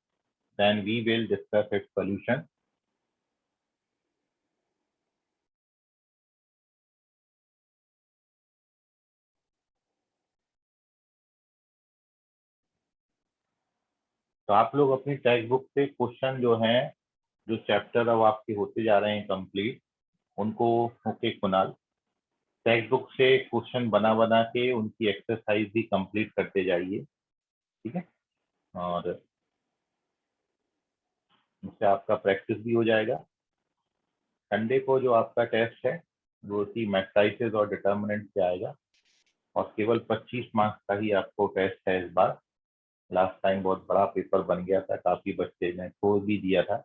then we will discuss its solution. तो आप लोग अपनी टेक्स्ट बुक से क्वेश्चन जो हैं, जो चैप्टर अब आपके होते जा रहे हैं कंप्लीट, उनको ओके कुणाल, टेक्स्ट बुक से क्वेश्चन बना बना के उनकी एक्सरसाइज भी कंप्लीट करते जाइए, ठीक है। और इससे आपका प्रैक्टिस भी हो जाएगा। संडे को जो आपका टेस्ट है वो उसी मैट्राइसेस और डिटर्मिनेंट से आएगा, और केवल 25 मार्क्स का ही आपको टेस्ट है इस बार। लास्ट टाइम बहुत बड़ा पेपर बन गया था, काफी बच्चे ने छोड़ भी दिया था,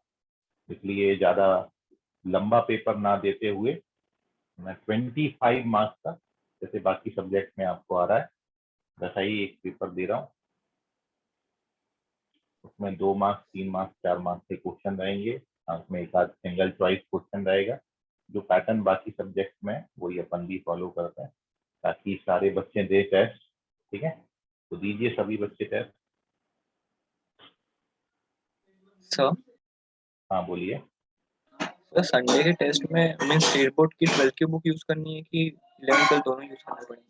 इसलिए ज्यादा लंबा पेपर ना देते हुए मैं 25 मार्क्स का, जैसे बाकी सब्जेक्ट में आपको आ रहा है वैसा ही एक पेपर दे रहा हूँ। उसमें 2 मार्क्स, 3 मार्क्स, 4 मार्क्स के क्वेश्चन रहेंगे, उसमें एक आध सिंगल चॉइस क्वेश्चन रहेगा। जो पैटर्न बाकी सब्जेक्ट में वही अपन भी फॉलो करते हैं, ताकि सारे बच्चे दे टेस्ट, ठीक है। तो दीजिए सभी बच्चे टेस्ट। सर हाँ बोलिए। सर संडे के टेस्ट में मीन स्टेट बोर्ड की 12th की बुक यूज करनी है कि 11th का दोनों यूज करना पड़ेगा?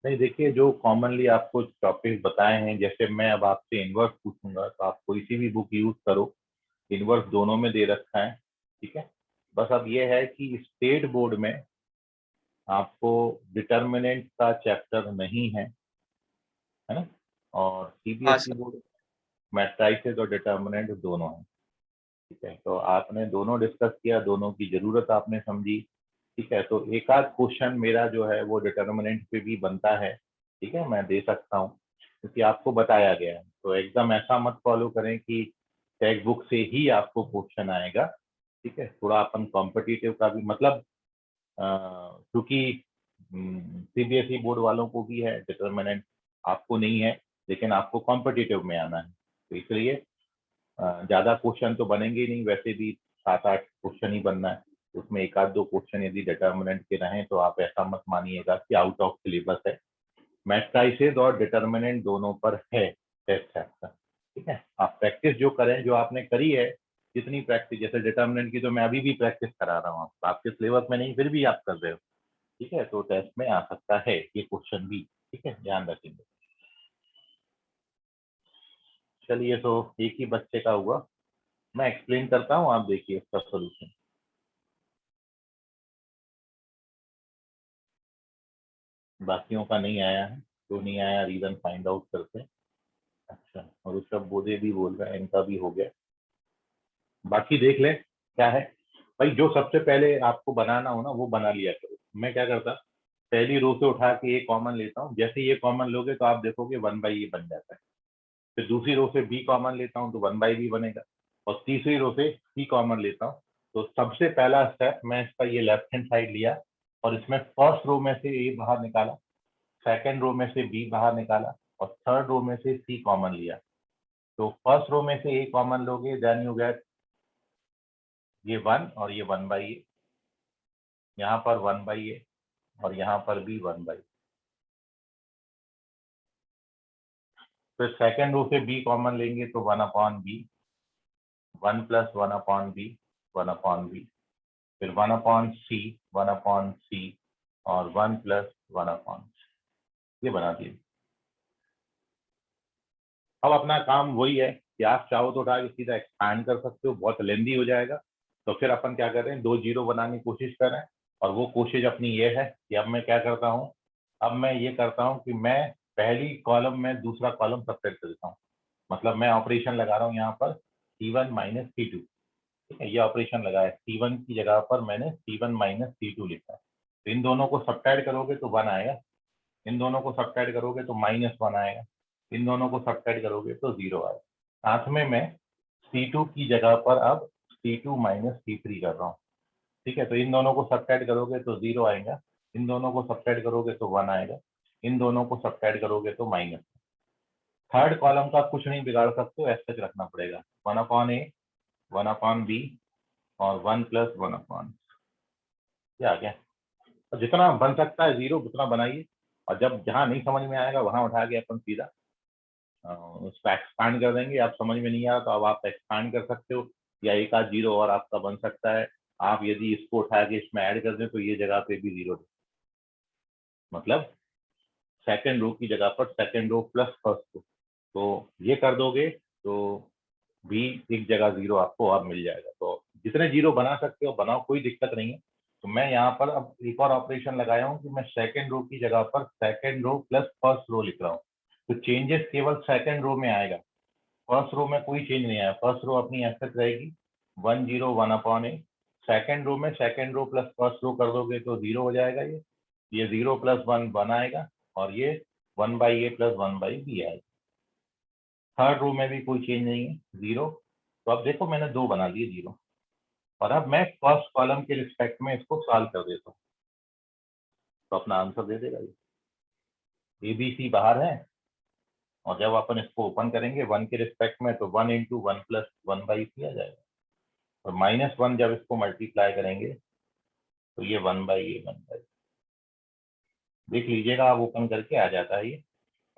नहीं देखिए, जो कॉमनली आपको टॉपिक बताए हैं, जैसे मैं अब आपसे इनवर्स पूछूंगा तो आप कोई सी भी बुक यूज करो, इनवर्स दोनों में दे रखा है, ठीक है। बस अब ये है कि स्टेट बोर्ड में आपको डिटर्मिनेंट का चैप्टर नहीं है ना, और हाँ सीबीएसई सर। बोर्ड मैट्राइसेस और डिटर्मिनेंट दोनों है, ठीक है। तो आपने दोनों डिस्कस किया, दोनों की जरूरत आपने समझी, ठीक है। तो एक आध क्वेश्चन मेरा जो है वो डिटर्मिनेंट पे भी बनता है, ठीक है, मैं दे सकता हूँ क्योंकि आपको बताया गया है। तो एकदम ऐसा मत फॉलो करें कि टेक्स्ट बुक से ही आपको क्वेश्चन आएगा, ठीक है। थोड़ा अपन कॉम्पिटिटिव का भी मतलब, क्योंकि सीबीएसई बोर्ड वालों को भी है डिटर्मिनेंट, आपको नहीं है, लेकिन आपको कॉम्पिटिटिव में आना है, तो इसलिए ज्यादा क्वेश्चन तो बनेंगे ही नहीं, वैसे भी 7-8 क्वेश्चन ही बनना है। उसमें एक आध दो क्वेश्चन यदि डिटर्मिनेंट के रहें तो आप ऐसा मत मानिएगा कि आउट ऑफ सिलेबस है। मैट्राइसेस और डिटर्मिनेंट दोनों पर है टेस्ट आपका, ठीक है। आप प्रैक्टिस जो करें, जो आपने करी है, जितनी प्रैक्टिस, जैसे डिटर्मिनेंट की तो मैं अभी भी प्रैक्टिस करा रहा हूँ, आपके सिलेबस में नहीं फिर भी आप कर रहे हो, ठीक है। तो टेस्ट में आ सकता है ये क्वेश्चन भी, ठीक है, ध्यान रखेंगे। चलिए, तो एक ही बच्चे का हुआ, मैं एक्सप्लेन करता हूँ, आप देखिए इसका सोल्यूशन। बाकियों का नहीं आया है, क्यों नहीं आया, रीजन फाइंड आउट करते हैं। अच्छा, और उसका बोधे भी बोल रहा है इनका भी हो गया, बाकी देख ले क्या है। भाई जो सबसे पहले आपको बनाना हो ना वो बना लिया करो। मैं क्या करता, पहली रो से उठा के ये कॉमन लेता हूँ, जैसे ये कॉमन लोगे तो आप देखोगे 1/e बन जाता है। फिर दूसरी रो से बी कॉमन लेता हूँ तो 1/b बनेगा, और तीसरी रो से सी कॉमन लेता हूँ। तो सबसे पहला स्टेप मैं इसका ये लेफ्ट हैंड साइड लिया, और इसमें फर्स्ट रो में से ए बाहर निकाला, सेकेंड रो में से बी बाहर निकाला, और थर्ड रो में से सी कॉमन लिया। तो फर्स्ट रो में से ए कॉमन लोगे, देन यू गेट ये 1 और ये 1/a, यहाँ पर 1/a और यहाँ पर भी 1/a। फिर सेकेंड रो से बी कॉमन लेंगे तो 1/b, 1 + 1/b, 1/b। फिर 1/c, 1/c, और 1 + 1/c, ये बना दिए। अब अपना काम वही है कि आप चाहो तो उठा के सीधा एक्सपैंड कर सकते हो, बहुत लेंदी हो जाएगा। तो फिर अपन क्या कर रहे हैं, 2 0 बनाने की कोशिश कर रहे हैं, और वो कोशिश अपनी ये है कि अब मैं क्या करता हूँ, अब मैं ये करता हूँ कि मैं पहली कॉलम में दूसरा कॉलम सब्ट्रैक्ट कर देता हूँ। मतलब मैं ऑपरेशन लगा रहा हूँ यहाँ पर C1 - C2, ठीक है। ये ऑपरेशन लगा है, C1 की जगह पर मैंने C1 - C2 लिखा है। तो इन दोनों को सब्ट्रैक्ट करोगे तो 1 आएगा, इन दोनों को सब्ट्रैक्ट करोगे तो -1 आएगा, इन दोनों को सब्ट्रैक्ट करोगे तो 0 आएगा। साथ में मैं C2 की जगह पर अब C2 - C3 कर रहा हूँ, ठीक है। तो इन दोनों को सब्ट्रैक्ट करोगे तो 0 आएगा, इन दोनों को सब्ट्रैक्ट करोगे तो 1 आएगा, इन दोनों को सब्ट्रैक्ट करोगे तो -। थर्ड कॉलम का कुछ नहीं बिगाड़ सकते हो, ऐसे रखना पड़ेगा, 1/a, 1/b और 1 + 1/, क्या आ गया। और जितना बन सकता है 0 उतना बनाइए, और जब जहां नहीं समझ में आएगा वहां उठा के अपन सीधा उसको एक्सपांड कर देंगे। आप समझ में नहीं आ रहा तो अब आप एक्सपांड कर सकते हो, या एक आध जीरो और आपका बन सकता है। आप यदि इसको उठा के इसमें ऐड कर दें तो ये जगह पे भी जीरो, मतलब सेकेंड रो की जगह पर second row plus first row, तो ये कर दोगे तो भी एक जगह जीरो आपको और मिल जाएगा। तो जितने जीरो बना सकते हो बनाओ, कोई दिक्कत नहीं है। तो मैं यहाँ पर अब एक और ऑपरेशन लगाया हूँ कि मैं सेकेंड रो की जगह पर second row plus first row लिख रहा हूँ। तो चेंजेस केवल सेकेंड रो में आएगा, फर्स्ट रो में कोई चेंज नहीं आया। फर्स्ट रो अपनी एसेट रहेगी 101/8। सेकेंड रो में second row plus first row कर दोगे तो जीरो हो जाएगा। ये 0+1 आएगा, और ये 1/a + 1/b आएगा। थर्ड रो में भी कोई चेंज नहीं है, जीरो। तो अब देखो मैंने दो बना दिए जीरो, और अब मैं फर्स्ट कॉलम के रिस्पेक्ट में इसको सॉल्व कर देता हूँ, तो अपना आंसर दे देगा ये। ए बी सी बाहर है, और जब अपन इसको ओपन करेंगे 1 के रिस्पेक्ट में तो 1 × 1 + 1/c आ जाएगा, और -1 जब इसको मल्टीप्लाई करेंगे तो ये 1/a 1/, देख लीजिएगा आप ओपन करके आ जाता है ये।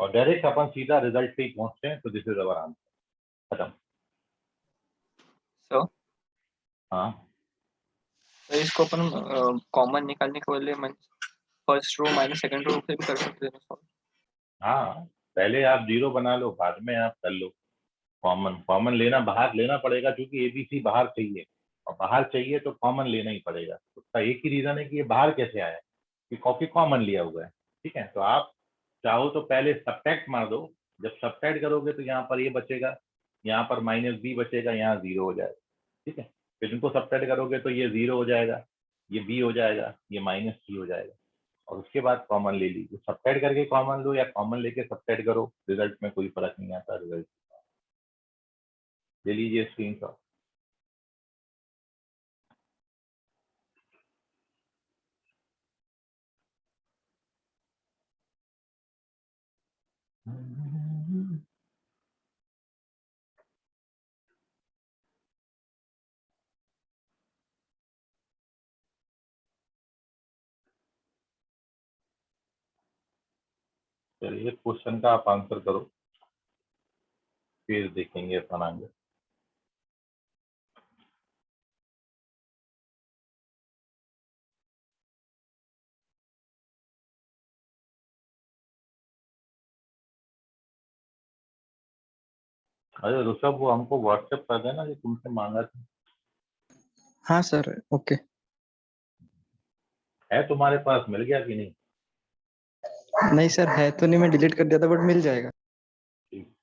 और डायरेक्ट अपन सीधा रिजल्ट पे ही पहुंचते हैं। तो दिस इज अवर आंसर, खत्म। सर हाँ, तो इसको अपन कॉमन निकालने के बदले first row minus second row से भी कर सकते हैं ना? हाँ, पहले आप जीरो बना लो, बाद में आप कर लो कॉमन। कॉमन लेना बाहर लेना पड़ेगा, क्योंकि एबीसी बाहर चाहिए, और बाहर चाहिए तो कॉमन लेना ही पड़ेगा। उसका एक ही रीजन है कि ये बाहर कैसे आया, कि कॉपी कॉमन लिया हुआ है। ठीक है, तो आप चाहो तो पहले सब्ट्रैक्ट मार दो। जब सब्ट्रैक्ट करोगे तो यहाँ पर ये बचेगा, यहाँ पर -b बचेगा, यहाँ जीरो हो जाएगा। ठीक है, फिर इनको सब्ट्रैक्ट करोगे तो ये जीरो हो जाएगा, ये b हो जाएगा, ये -c हो जाएगा, और उसके बाद कॉमन ले लीजिए। सब्ट्रैक्ट करके कॉमन लो या कॉमन लेके सब्ट्रैक्ट करो, रिजल्ट में कोई फर्क नहीं आता। रिजल्ट ले लीजिए स्क्रीनशॉट। चलिए क्वेश्चन का आप आंसर करो, फिर देखेंगे अपन आगे। अरे ऋषभ, वो हमको व्हाट्सएप कर देना जो तुमसे मांगा था। हाँ सर, ओके। है तुम्हारे पास, मिल गया कि नहीं? नहीं सर, है तो नहीं, मैं डिलीट कर दिया था, बट मिल जाएगा। ठीक।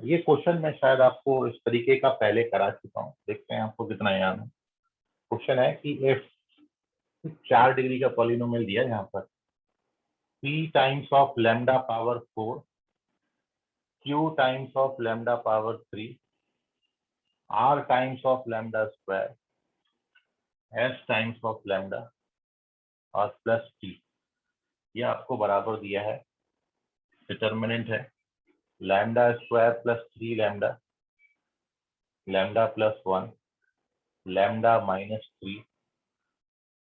ये क्वेश्चन मैं शायद आपको इस तरीके का पहले करा चुका हूँ, देखते हैं आपको कितना याद है। क्वेश्चन है कि इफ 4 डिग्री का पॉलिनोमियल दिया है यहाँ पर, p times of lambda power 4, q times of lambda power 3, r times of lambda square, s times of lambda, और प्लस t। ये आपको बराबर दिया है। डिटर्मिनेंट है lambda square plus 3 lambda, lambda plus 1, lambda -3,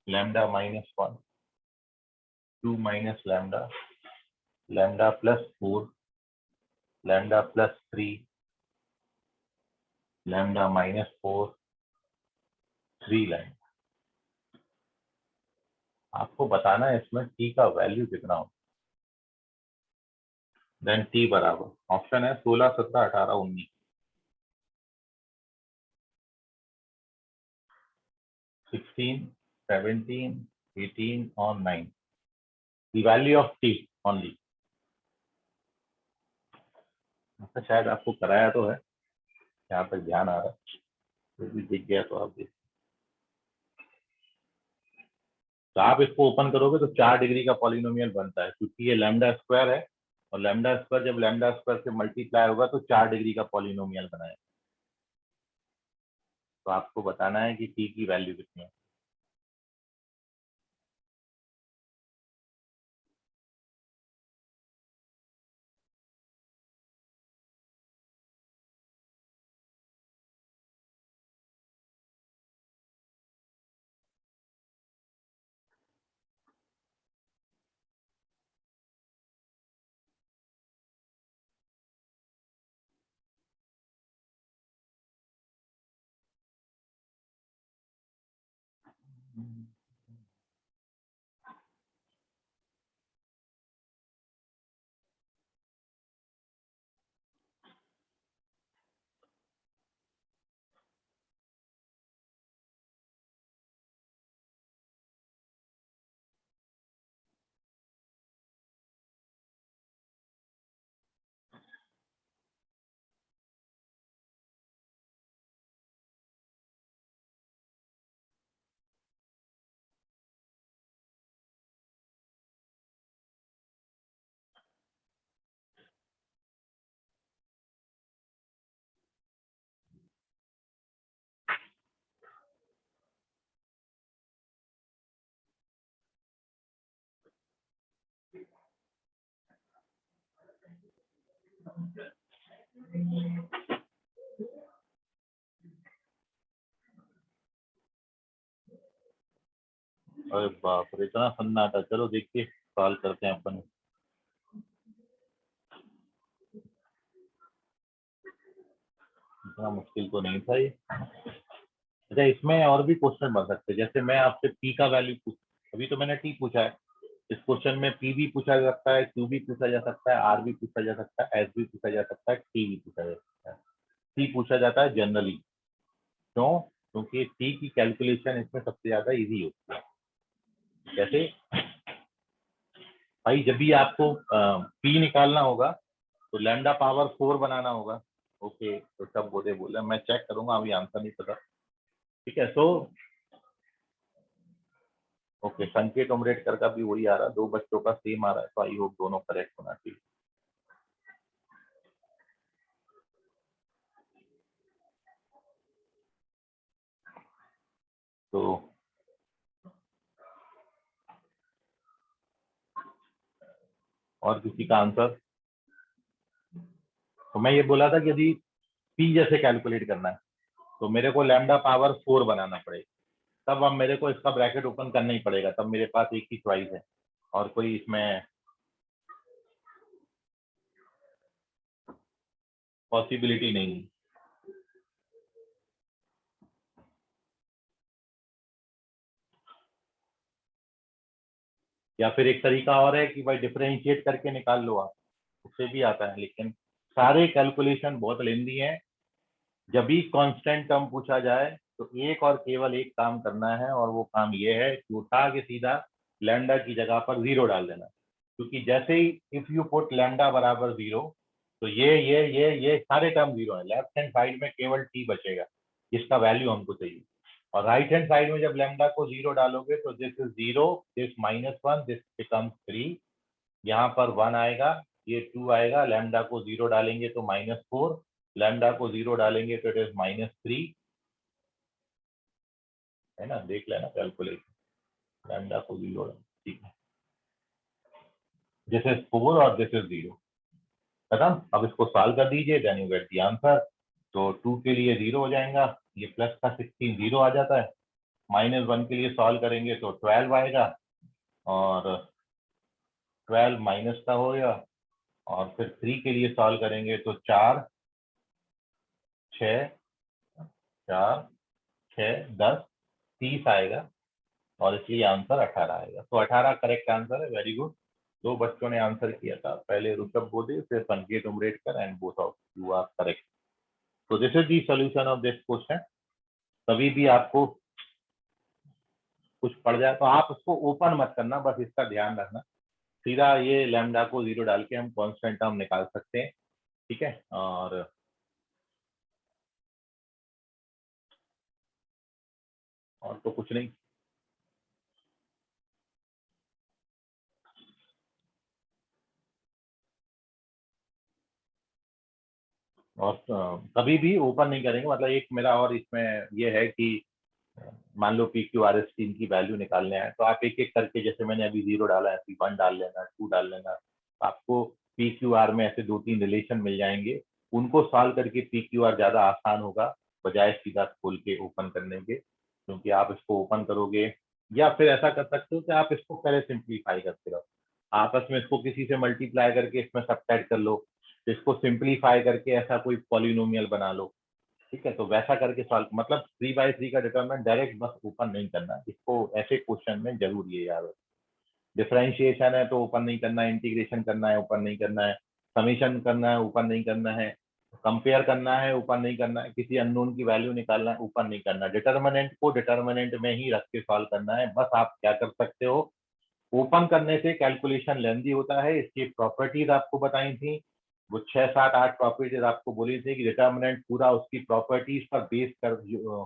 lambda -1, 2 minus lambda, lambda plus 4, lambda plus 3, lambda -4, 3 lambda. आपको बताना है इसमें t का वैल्यू कितना हो। देन t बराबर ऑप्शन है 16, 17, 18, 19, 16, 17, 18 और 9। The value of t only. शायद आपको कराया तो है, यहाँ तक ध्यान आ रहा है, फिर भी दिख गया तो आप देख। तो आप इसको ओपन करोगे तो 4 डिग्री का पॉलिनोमियल बनता है, क्योंकि ये लैम्डा स्क्वायर है, और लैम्डा स्क्वायर जब लैम्डा स्क्वायर से मल्टीप्लाई होगा तो 4 डिग्री का पॉलिनोमियल बनाए। तो आपको बताना है कि टी की वैल्यू कितनी है। अरे बाप रे, इतना सन्नाटा। चलो देखिए, सॉल्व करते हैं अपन। इतना मुश्किल तो नहीं था ये। अच्छा, इसमें और भी क्वेश्चन बन सकते हैं। जैसे मैं आपसे पी का वैल्यू पूछ, अभी तो मैंने टी पूछा है, इस क्वेश्चन में पी भी पूछा जा सकता है, क्यू भी पूछा जा सकता है, आर भी पूछा जा सकता है, एस भी पूछा जा सकता है, टी भी पूछा जा सकता है। टी पूछा जाता है जनरली। क्यों? क्योंकि टी की कैलकुलेशन इसमें सबसे ज्यादा इजी होती है। जैसे भाई, जब भी आपको पी निकालना होगा तो लैम्डा पावर 4 बनाना होगा। ओके, तो सब बोले मैं चेक करूंगा, अभी आंसर नहीं पता। ठीक है, तो ओके, संकेत उमरेडकर का भी वही आ रहा है, 2 बच्चों का सेम आ रहा है, तो आई होप दोनों करेक्ट होना चाहिए। तो और किसी का आंसर? तो मैं ये बोला था कि यदि पी जैसे कैलकुलेट करना है तो मेरे को लैम्डा पावर 4 बनाना पड़ेगा। तब अब मेरे को इसका ब्रैकेट ओपन करना ही पड़ेगा, तब मेरे पास एक ही चॉइस है और कोई इसमें पॉसिबिलिटी नहीं है। या फिर एक तरीका और है कि भाई डिफरेंशिएट करके निकाल लो आप, उससे भी आता है, लेकिन सारे कैलकुलेशन बहुत लेंदी हैं। जब भी कांस्टेंट टर्म पूछा जाए तो एक और केवल एक काम करना है, और वो काम ये है कि उठा के सीधा लैम्डा की जगह पर 0 डाल देना। क्योंकि जैसे ही इफ यू पुट लैम्डा बराबर 0, तो ये सारे टर्म 0 है। लेफ्ट हैंड साइड में केवल टी बचेगा जिसका वैल्यू हमको चाहिए, और राइट हैंड साइड में जब लैम्डा को 0 डालोगे तो this is 0, this -1, this becomes 3, यहाँ पर 1 आएगा, ये 2 आएगा, लैम्डा को 0 डालेंगे तो -4, लैम्डा को 0 डालेंगे तो इट इज -3, है ना। देख लेना कैलकुलेशन, लैम्डा को 0, ठीक है, दिस इज 4 और दिस इज 0, खत्म। अब इसको सॉल्व कर दीजिए, then you get the answer. तो 2 के लिए 0 हो जाएगा, ये प्लस का 16 0 आ जाता है। -1 के लिए सॉल्व करेंगे तो 12 आएगा, और 12 माइनस का हो गया, और फिर 3 के लिए सॉल्व करेंगे तो 4 6 4 6 10 30 आएगा, और इसलिए आंसर 18 आएगा। तो 18 करेक्ट आंसर है। Very good. 2 बच्चों ने आंसर किया था, पहले ऋषभ बोधे, फिर Sanket Umredkar, and both of you are correct. तो this is the solution of this question. कभी भी आपको कुछ पड़ जाए तो आप उसको ओपन मत करना, बस इसका ध्यान रखना। सीधा ये लैम्डा को 0 डाल के हम कांस्टेंट टर्म निकाल सकते हैं। ठीक है, और तो कुछ नहीं। और कभी भी ओपन नहीं करेंगे। मतलब एक मेरा और इसमें ये है कि मान लो P Q R S T की वैल्यू निकालने आए तो आप एक एक करके, जैसे मैंने अभी 0 डाला है, 1 डाल लेना, 2 डाल लेना। आपको पी क्यू आर में ऐसे 2-3 रिलेशन मिल जाएंगे, उनको सॉल्व करके पी क्यू आर ज्यादा आसान होगा बजाय सीधा खोल के ओपन करने के। क्योंकि आप इसको ओपन करोगे, या फिर ऐसा कर सकते हो कि आप इसको पहले सिंप्लीफाई करते रहो, आपस में इसको किसी से मल्टीप्लाई करके इसमें सब्ट्रैक्ट कर लो, इसको सिंप्लीफाई करके ऐसा कोई पॉलिनोमियल बना लो। ठीक है, तो वैसा करके सॉल्व, मतलब 3/3 का डिटरमिनेंट डायरेक्ट बस ओपन नहीं करना है, इसको ऐसे क्वेश्चन में जरूर ये याद रखना। डिफरेंशिएशन है तो ओपन नहीं करना है, इंटीग्रेशन करना है ओपन नहीं करना है, समीशन करना है ओपन नहीं करना है, कंपेयर करना है ओपन नहीं करना है, किसी अननोन की वैल्यू निकालना है ओपन नहीं करना है। डिटर्मिनेंट को डिटर्मिनेंट में ही रख के सॉल्व करना है। बस आप क्या कर सकते हो, ओपन करने से कैलकुलेशन लेंदी होता है, इसकी प्रॉपर्टीज आपको बताई थी, वो 6, 7, 8 प्रॉपर्टीज आपको बोली थी कि डिटर्मिनेंट पूरा उसकी प्रॉपर्टीज पर बेस कर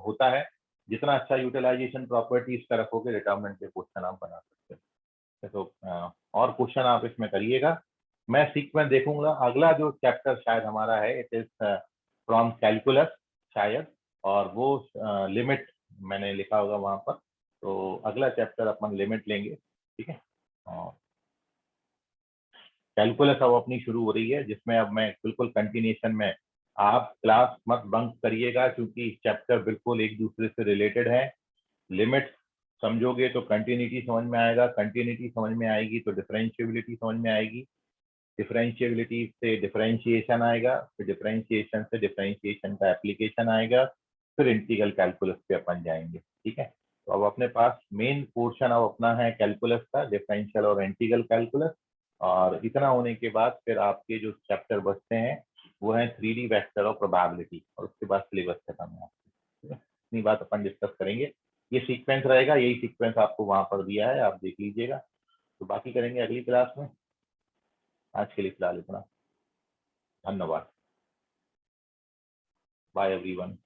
होता है। जितना अच्छा यूटिलाइजेशन प्रॉपर्टीज का रखोगे डिटर्मिनेंट के क्वेश्चन आप बना सकते हो। तो और क्वेश्चन आप इसमें करिएगा, मैं सीक्वेंस देखूंगा। अगला जो चैप्टर शायद हमारा है इट इज फ्रॉम कैलकुलस शायद, और वो लिमिट मैंने लिखा होगा वहां पर, तो अगला चैप्टर अपन लिमिट लेंगे। ठीक है, कैलकुलस अब अपनी शुरू हो रही है, जिसमें अब मैं बिल्कुल कंटिन्यूएशन में, आप क्लास मत बंक करिएगा क्योंकि चैप्टर बिल्कुल एक दूसरे से रिलेटेड है। लिमिट समझोगे तो कंटिन्यूटी समझ में आएगा, कंटिन्यूटी समझ में आएगी तो डिफरेंशिएबिलिटी समझ में आएगी, डिफरेंशिएबिलिटी से डिफरेंशिएशन आएगा, फिर डिफरेंशिएशन से डिफरेंशिएशन का एप्लीकेशन आएगा, फिर इंटीग्रल कैलकुलस पे अपन जाएंगे। ठीक है, तो अब अपने पास मेन पोर्शन अब अपना है कैलकुलस का, डिफरेंशियल और इंटीग्रल कैलकुलस, और इतना होने के बाद फिर आपके जो चैप्टर बचते हैं वो है 3D वेक्टर और प्रोबेबिलिटी, और उसके बाद सिलेबस खत्म है। ठीक है, इतनी बात अपन डिस्कस करेंगे। ये सीक्वेंस रहेगा, यही सीक्वेंस आपको वहां पर दिया है, आप देख लीजिएगा। तो बाकी करेंगे अगली क्लास में। आज के लिए फिलहाल इतना, धन्यवाद, बाय एवरीवन।